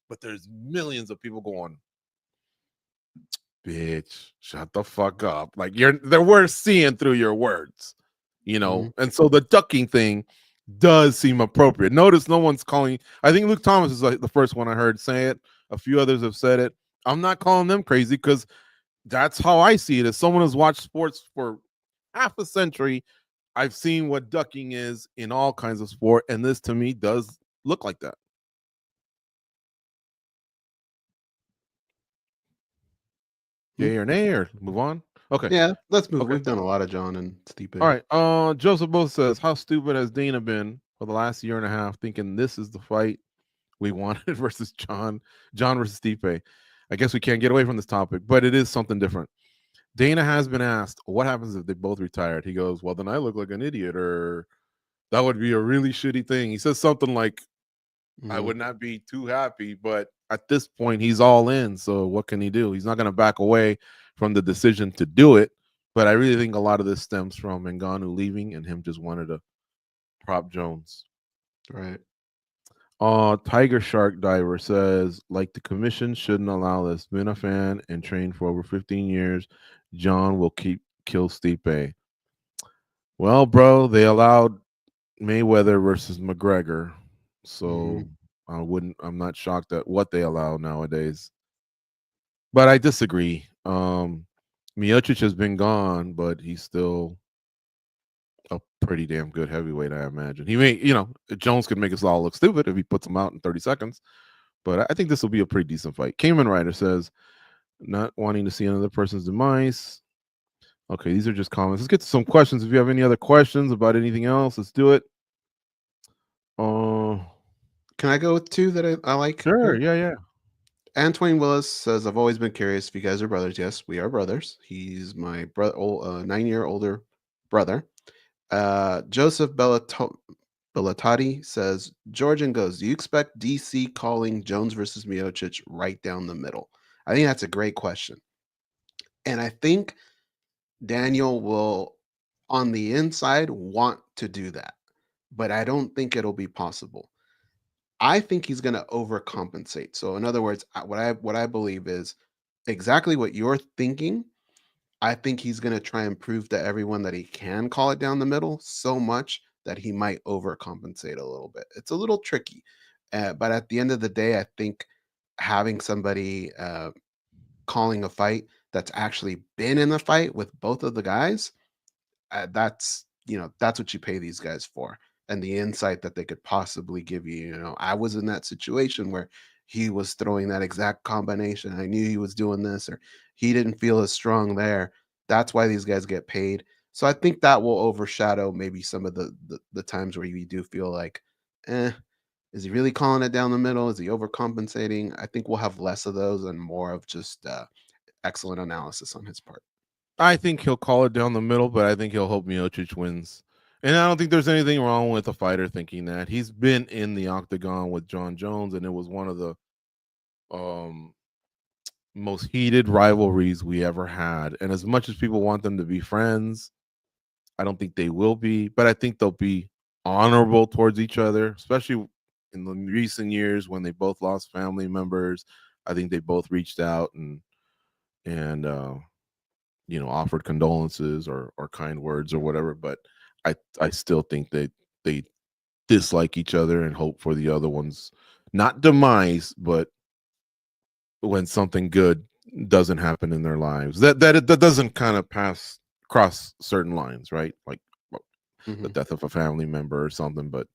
A: But there's millions of people going, bitch, shut the fuck up. Like we're seeing through your words,
B: Mm-hmm.
A: And so the ducking thing does seem appropriate. Notice no one's calling. I think Luke Thomas is like the first one I heard say it. A few others have said it. I'm not calling them crazy because that's how I see it. As someone who's watched sports for half a century, I've seen what ducking is in all kinds of sport, and this to me does look like that. Yay or nay, or move on? Okay.
B: Yeah, let's move.
A: Okay.
B: We've done a lot of John and Stipe.
A: All right. Joseph Both says, how stupid has Dana been for the last year and a half thinking this is the fight we wanted versus John versus Stipe? I guess we can't get away from this topic, but it is something different. Dana has been asked, what happens if they both retired? He goes, well, then I look like an idiot, or that would be a really shitty thing. He says something like, I would not be too happy, but at this point, he's all in. So what can he do? He's not going to back away from the decision to do it. But I really think a lot of this stems from Ngannou leaving and him just wanted to prop Jones.
B: Right.
A: Tiger Shark Diver says, like the commission shouldn't allow this. Been a fan and trained for over 15 years. John will kill Stipe. Well, bro, they allowed Mayweather versus McGregor. So I'm not shocked at what they allow nowadays. But I disagree. Miocic has been gone, but he's still a pretty damn good heavyweight, I imagine. He may, Jones could make us all look stupid if he puts him out in 30 seconds. But I think this will be a pretty decent fight. Cayman Rider says, not wanting to see another person's demise. Okay, these are just comments. Let's get to some questions. If you have any other questions about anything else, let's do it.
B: Can I go with two that I like?
A: Sure.
B: Here?
A: Yeah.
B: Antoine Willis says, I've always been curious if you guys are brothers. Yes, we are brothers. He's my 9-year older brother. Joseph Bellatati says, George and Goze, do you expect DC calling Jones versus Miocic right down the middle? I think that's a great question. And I think Daniel will, on the inside, want to do that. But I don't think it'll be possible. I think he's going to overcompensate. So in other words, what I believe is exactly what you're thinking. I think he's going to try and prove to everyone that he can call it down the middle so much that he might overcompensate a little bit. It's a little tricky. But at the end of the day, I think having somebody calling a fight that's actually been in a fight with both of the guys, that's that's what you pay these guys for, and the insight that they could possibly give you. I was in that situation where he was throwing that exact combination. I knew he was doing this, or he didn't feel as strong there. That's why these guys get paid. So I think that will overshadow maybe some of the times where you do feel like, eh, is he really calling it down the middle? Is he overcompensating? I think we'll have less of those and more of just excellent analysis on his part.
A: I think he'll call it down the middle, but I think he'll hope Miocic wins. And I don't think there's anything wrong with a fighter thinking that. He's been in the octagon with John Jones, and it was one of the um, most heated rivalries we ever had. And as much as people want them to be friends, I don't think they will be, but I think they'll be honorable towards each other, especially in the recent years when they both lost family members. I think they both reached out and offered condolences or kind words or whatever. But I still think they dislike each other and hope for the other one's not demise, but when something good doesn't happen in their lives, that doesn't kind of cross certain lines, right? Like the
B: Hmm.
A: death of a family member or something. But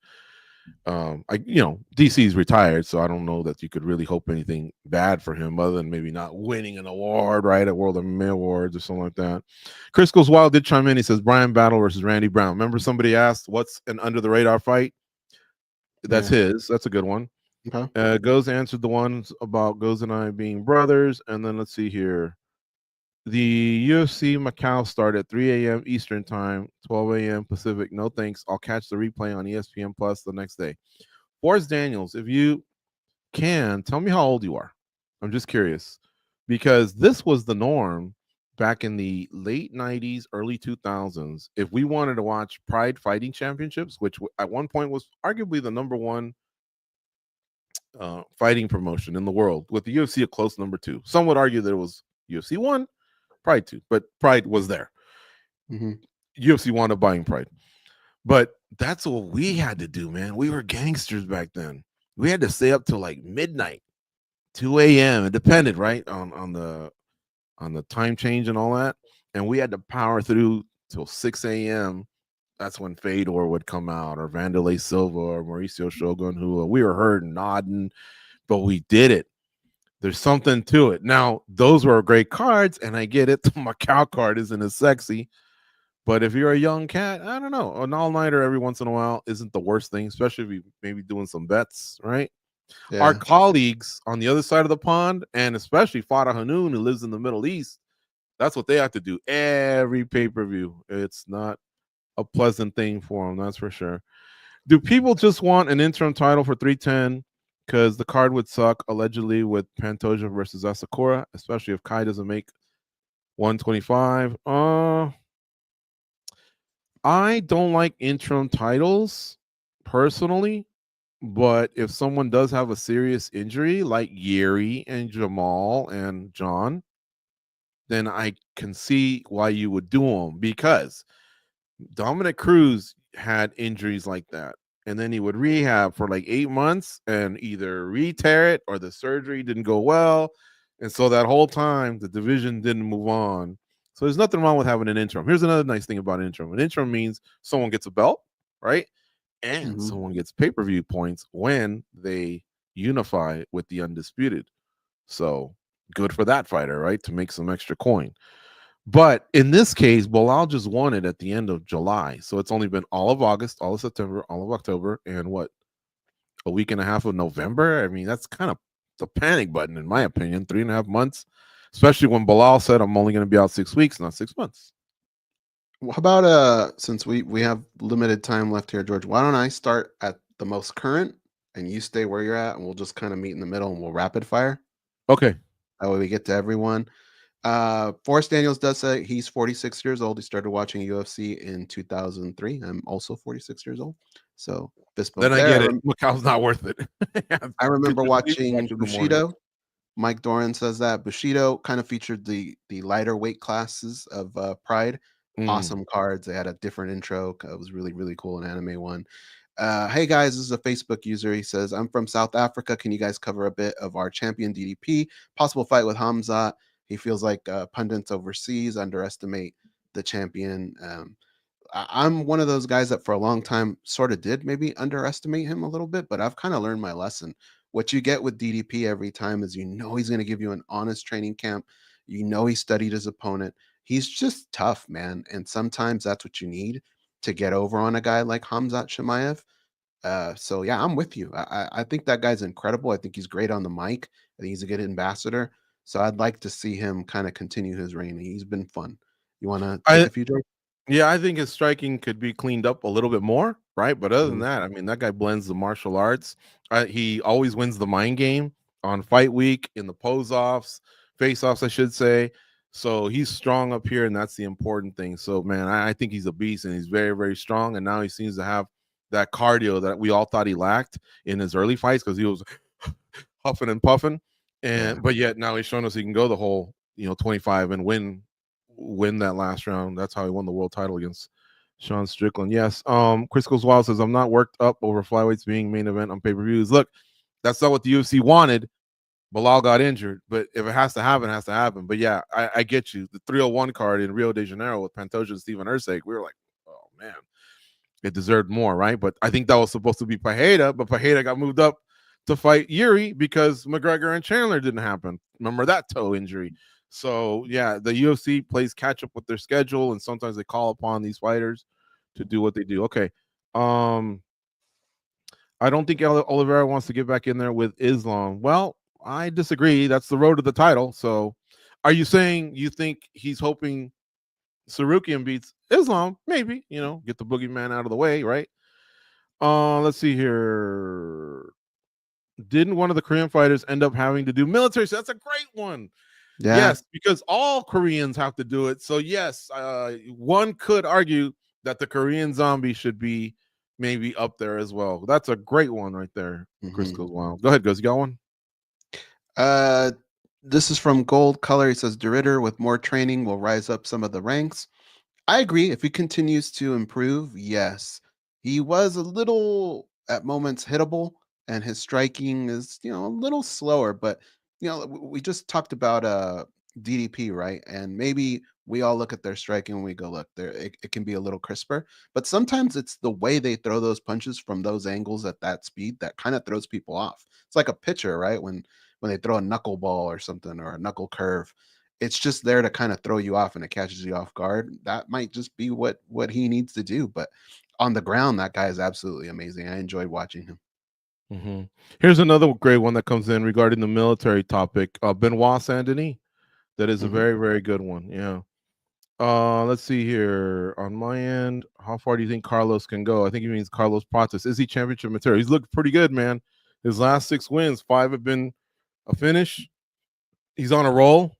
A: DC's retired, so I don't know that you could really hope anything bad for him other than maybe not winning an award, right, at World MMA Awards or something like that. Chris Goes Wild did chime in. He says Brian Battle versus Randy Brown. Remember somebody asked what's an under the radar fight? That's
B: Yeah.
A: his. That's a good one.
B: Okay.
A: Goze answered the ones about Goze and I being brothers, and then let's see here. The UFC Macau start at 3 a.m. Eastern Time, 12 a.m. Pacific. No thanks. I'll catch the replay on ESPN Plus the next day. Forrest Daniels, if you can, tell me how old you are. I'm just curious because this was the norm back in the late 90s, early 2000s. If we wanted to watch Pride Fighting Championships, which at one point was arguably the number one fighting promotion in the world, with the UFC a close number two. Some would argue that it was UFC 1, Pride 2, but Pride was there.
B: Hmm.
A: UFC wound up buying Pride. But that's what we had to do, man. We were gangsters back then. We had to stay up till like midnight, 2 a.m. It depended, right, on the time change and all that. And we had to power through till 6 a.m. That's when Fedor would come out, or Vanderlei Silva, or Mauricio Shogun, who we were hurt and nodding, but we did it. There's something to it. Now, those were great cards, and I get it. The Macau card isn't as sexy, but if you're a young cat, I don't know. An all nighter every once in a while isn't the worst thing, especially if you maybe doing some bets, right? Our
B: Yeah.
A: colleagues on the other side of the pond, and especially Farah Hanoun, who lives in the Middle East, that's what they have to do every pay per view. It's not a pleasant thing for them, that's for sure. Do people just want an interim title for 310 because the card would suck allegedly with Pantoja versus Asakura, especially if Kai doesn't make 125? I don't like interim titles personally, but if someone does have a serious injury like Yeri and Jamal and John, then I can see why you would do them, because Dominic Cruz had injuries like that. And then he would rehab for like 8 months and either re-tear it or the surgery didn't go well. And so that whole time, the division didn't move on. So there's nothing wrong with having an interim. Here's another nice thing about an interim. An interim means someone gets a belt, right? And
B: Hmm.
A: someone gets pay-per-view points when they unify with the undisputed. So good for that fighter, right? To make some extra coin. But in this case, Bilal just won it at the end of July. So it's only been all of August, all of September, all of October, and what, a week and a half of November? I mean, that's kind of the panic button, in my opinion. 3.5 months, especially when Bilal said, I'm only going to be out 6 weeks, not 6 months.
B: How about since we have limited time left here, George, why don't I start at the most current and you stay where you're at, and we'll just kind of meet in the middle and we'll rapid fire.
A: Okay.
B: That way we get to everyone. Forrest Daniels does say he's 46 years old. He started watching UFC in 2003. I'm also 46 years old. So fist bump
A: Then I
B: there.
A: get it. Macau's not worth it.
B: I
A: Get
B: remember
A: your sleep and watch
B: watching
A: it in the morning.
B: Bushido. Mike Doran says that Bushido kind of featured the lighter weight classes of Pride.
A: Mm.
B: Awesome cards. They had a different intro. It was really really cool, an anime one. Hey guys, this is a Facebook user. He says, I'm from South Africa. Can you guys cover a bit of our champion DDP? Possible fight with Hamza. He feels like pundits overseas underestimate the champion. I'm one of those guys that for a long time sort of did maybe underestimate him a little bit, but I've kind of learned my lesson. What you get with DDP every time is he's going to give you an honest training camp. He studied his opponent. He's just tough, man. And sometimes that's what you need to get over on a guy like Hamzat Shemaev. So yeah, I'm with you. I think that guy's incredible. I think he's great on the mic. I think he's a good ambassador. So I'd like to see him kind of continue his reign. He's been fun. You want to take
A: I
B: a few, George?
A: Yeah, I think his striking could be cleaned up a little bit more, right? But other than
B: Mhm.
A: that, I mean, that guy blends the martial arts. He always wins the mind game on fight week, in the pose offs, face offs, I should say. So he's strong up here, and that's the important thing. So, man, I think he's a beast, and he's very, very strong. And now he seems to have that cardio that we all thought he lacked in his early fights because he was huffing and puffing.
B: Yeah.
A: But yet now he's shown us he can go the whole 25 and win that last round. That's how he won the world title against Sean Strickland. Yes. Chris Goes Wild says, I'm not worked up over flyweights being main event on pay-per-views. Look, that's not what the UFC wanted. Bilal got injured, but if it has to happen, it has to happen. But yeah, I get you. The 301 card in Rio de Janeiro with Pantoja and Steven Erceg, we were like, oh man, it deserved more, right? But I think that was supposed to be Pajeda, but Pajeda got moved up to fight Yuri because McGregor and Chandler didn't happen. Remember that toe injury. So yeah, the UFC plays catch up with their schedule, and sometimes they call upon these fighters to do what they do. Okay. Um, I don't think Oliveira wants to get back in there with Islam. Well, I disagree. That's the road to the title. So are you saying you think he's hoping Sarukian beats Islam? Maybe, get the boogeyman out of the way, right? Let's see here. Didn't one of the Korean fighters end up having to do military? So that's a great one.
B: Yeah.
A: Yes, because all Koreans have to do it. So yes, one could argue that the Korean zombie should be maybe up there as well. That's a great one right there. Chris
B: Hmm.
A: goes wild. Go ahead, goes. You got one?
B: Uh, this is from Gold Color. He says, Deritter with more training will rise up some of the ranks. I agree. If he continues to improve, yes. He was a little at moments hittable, and his striking is, a little slower. But we just talked about DDP, right? And maybe we all look at their striking and we go, look, it can be a little crisper. But sometimes it's the way they throw those punches from those angles at that speed that kind of throws people off. It's like a pitcher, right? When they throw a knuckleball or something or a knuckle curve, it's just there to kind of throw you off and it catches you off guard. That might just be what he needs to do. But on the ground, that guy is absolutely amazing. I enjoyed watching him.
A: Mm-hmm. Here's another great one that comes in regarding the military topic. Benoit Saint Denis. That is a
B: Hmm.
A: very, very good one. Yeah. Let's see here. On my end, how far do you think Carlos can go? I think he means Carlos Prates. Is he championship material? He's looked pretty good, man. His last 6 wins, 5 have been a finish. He's on a roll.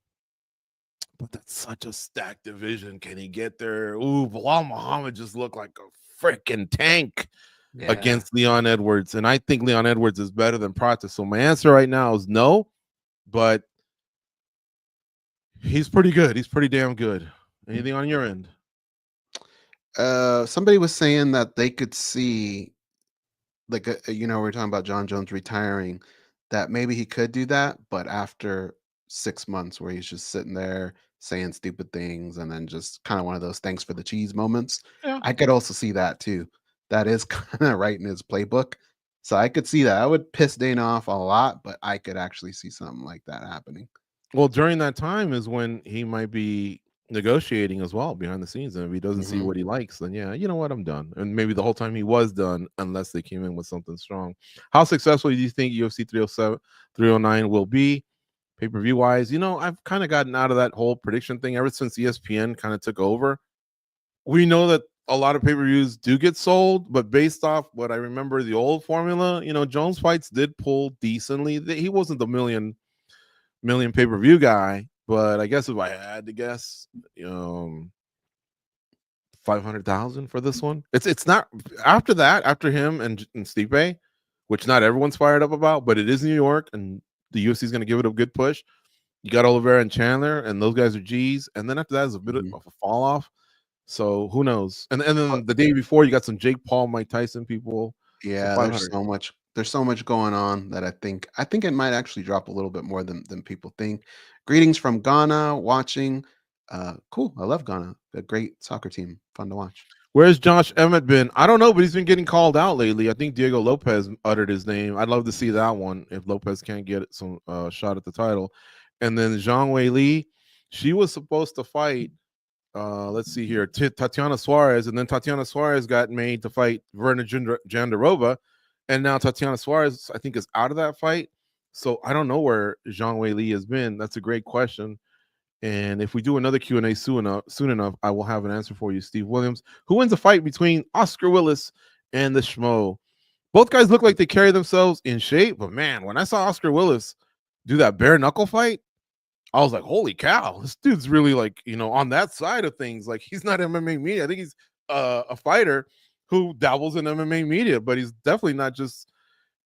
A: But that's such a stacked division. Can he get there? Ooh, Bilal Muhammad just looked like a freaking tank
C: Yeah.
A: against Leon Edwards. And I think Leon Edwards is better than Prates. So my answer right now is no, but he's pretty good. He's pretty damn good. Anything on your end?
B: Somebody was saying that they could see, like, we're talking about John Jones retiring, that maybe he could do that, but after 6 months where he's just sitting there saying stupid things and then just kind of one of those thanks for the cheese moments.
A: Yeah.
B: I could also see that too. That is kind of right in his playbook. So I could see that. I would piss Dana off a lot, but I could actually see something like that happening.
A: Well, during that time is when he might be negotiating as well behind the scenes. And if he doesn't see
B: Hmm.
A: what he likes, then yeah, you know what, I'm done. And maybe the whole time he was done, unless they came in with something strong. How successful do you think UFC 307, 309 will be pay-per-view wise? I've kind of gotten out of that whole prediction thing ever since ESPN kind of took over. We know that a lot of pay-per-views do get sold, but based off what I remember the old formula, Jones fights did pull decently. He wasn't the million pay-per-view guy, but I guess if I had to guess, 500,000 for this one. It's not after that, after him and Stipe, which not everyone's fired up about, but it is New York and the UFC is going to give it a good push. You got Oliveira and Chandler, and those guys are G's, and then after that is a bit of
B: Hmm.
A: a fall off. So who knows? And then the day before, you got some Jake Paul, Mike Tyson people. So
B: Yeah,
A: 500.
B: there's so much going on that I think it might actually drop a little bit more than people think. Greetings from Ghana, watching. Cool. I love Ghana. A great soccer team. Fun to watch.
A: Where's Josh Emmett been? I don't know, but he's been getting called out lately. I think Diego Lopez uttered his name. I'd love to see that one if Lopez can't get some shot at the title. And then Zhang Wei Li, she was supposed to fight. Let's see here, Tatiana Suarez, and then Tatiana Suarez got made to fight Verna Jandarova, and now Tatiana Suarez, I think, is out of that fight. So I don't know where Zhang Wei Li has been. That's a great question. And if we do another Q&A soon enough, I will have an answer for you, Steve Williams. Who wins a fight between Oscar Willis and the Schmo? Both guys look like they carry themselves in shape, but man, when I saw Oscar Willis do that bare knuckle fight, I was like, holy cow, this dude's really like, on that side of things. Like, he's not MMA media. I think he's a fighter who dabbles in MMA media, but he's definitely not just,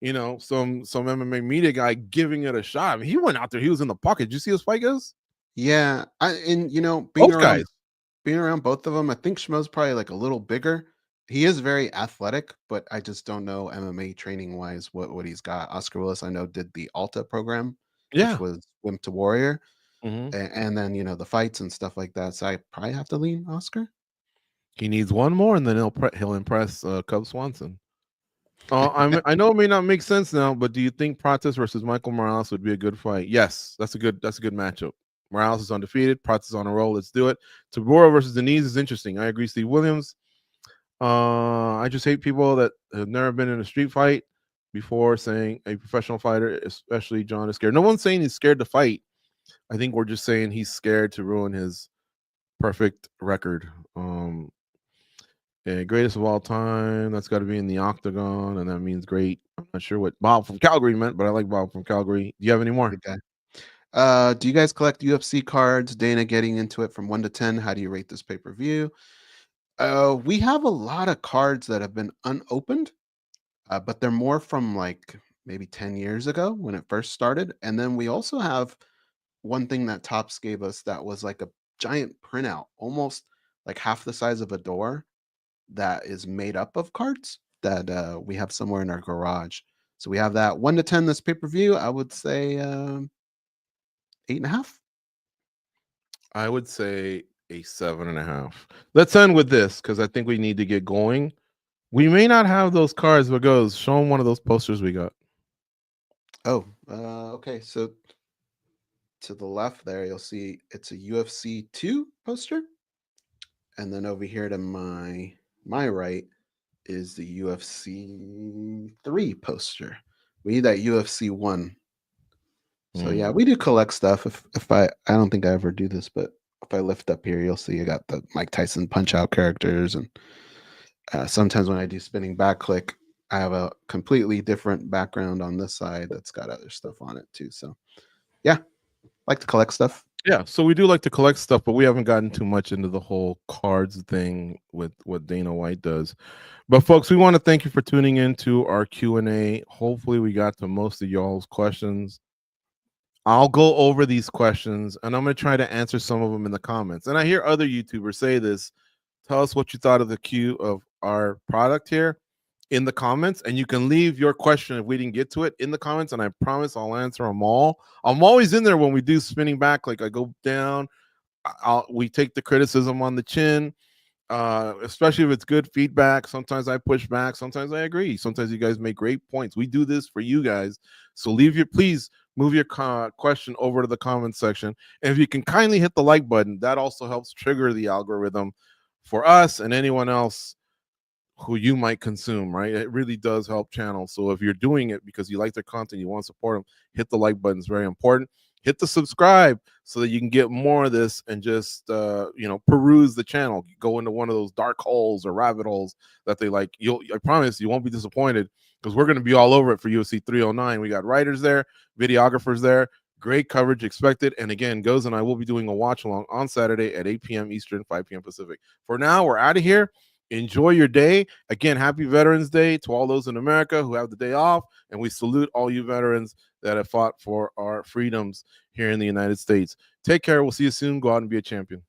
A: some MMA media guy giving it a shot. I mean, he went out there, he was in the pocket. Did you see his fight goes?
B: Yeah, and
A: Both guys.
B: being around both of them, I think Schmo's probably like a little bigger. He is very athletic, but I just don't know MMA training wise what he's got. Oscar Willis, I know, did the Alta program, which
A: Yeah.
B: was Wimp to Warrior,
A: Hmm.
B: and then the fights and stuff like that. So I probably have to lean Oscar.
A: He needs one more, and then he'll impress Cub Swanson. I know it may not make sense now, but do you think Prates versus Michael Morales would be a good fight? Yes, that's a good matchup. Morales is undefeated. Prates is on a roll. Let's do it. Tabora versus Denise is interesting. I agree. Steve Williams. I just hate people that have never been in a street fight before saying a professional fighter, especially John, is scared. No one's saying he's scared to fight. I think we're just saying he's scared to ruin his perfect record. Yeah, greatest of all time. That's got to be in the octagon, and that means great. I'm not sure what Bob from Calgary meant, but I like Bob from Calgary. Do you have any more?
B: Good guy. Do you guys collect UFC cards? Dana getting into it from 1 to 10. How do you rate this pay-per-view? We have a lot of cards that have been unopened, but they're more from like maybe 10 years ago when it first started. And then we also have one thing that Tops gave us that was like a giant printout, almost like half the size of a door, that is made up of cards that we have somewhere in our garage. So we have that 1 to 10 this pay-per-view. I would say 8.5.
A: I would say a 7.5. Let's end with this because I think we need to get going. We may not have those cards, but goes show them one of those posters we got.
B: Oh, okay. So to the left there, you'll see it's a UFC 2 poster. And then over here to my right is the UFC 3 poster. We need that UFC 1. So yeah, we do collect stuff. If I don't think I ever do this, but if I lift up here, you'll see I got the Mike Tyson punch out characters, and sometimes when I do spinning back click, I have a completely different background on this side that's got other stuff on it too. So yeah, like to collect stuff.
A: Yeah, so we do like to collect stuff, but we haven't gotten too much into the whole cards thing with what Dana White does. But folks, we want to thank you for tuning in to our Q&A. Hopefully we got to most of y'all's questions. I'll go over these questions and I'm going to try to answer some of them in the comments. And I hear other YouTubers say this. Tell us what you thought of the Q of our product here in the comments, and you can leave your question if we didn't get to it in the comments, and I promise I'll answer them all. I'm always in there when we do spinning back, like I go down, we take the criticism on the chin, especially if it's good feedback. Sometimes I push back, sometimes I agree, sometimes you guys make great points. We do this for you guys, so please move your question over to the comment section, and if you can kindly hit the like button, that also helps trigger the algorithm for us and anyone else who you might consume, right? It really does help channels. So if you're doing it because you like their content, you want to support them, hit the like button. It's very important. Hit the subscribe so that you can get more of this and just peruse the channel. Go into one of those dark holes or rabbit holes that they like. I promise you won't be disappointed because we're going to be all over it for UFC 309. We got writers there, videographers there, great coverage expected. And again, Goze and I will be doing a watch along on Saturday at 8 p.m. Eastern, 5 p.m. Pacific. For now, we're out of here. Enjoy your day. Again, happy Veterans Day to all those in America who have the day off. And we salute all you veterans that have fought for our freedoms here in the United States. Take care. We'll see you soon. Go out and be a champion.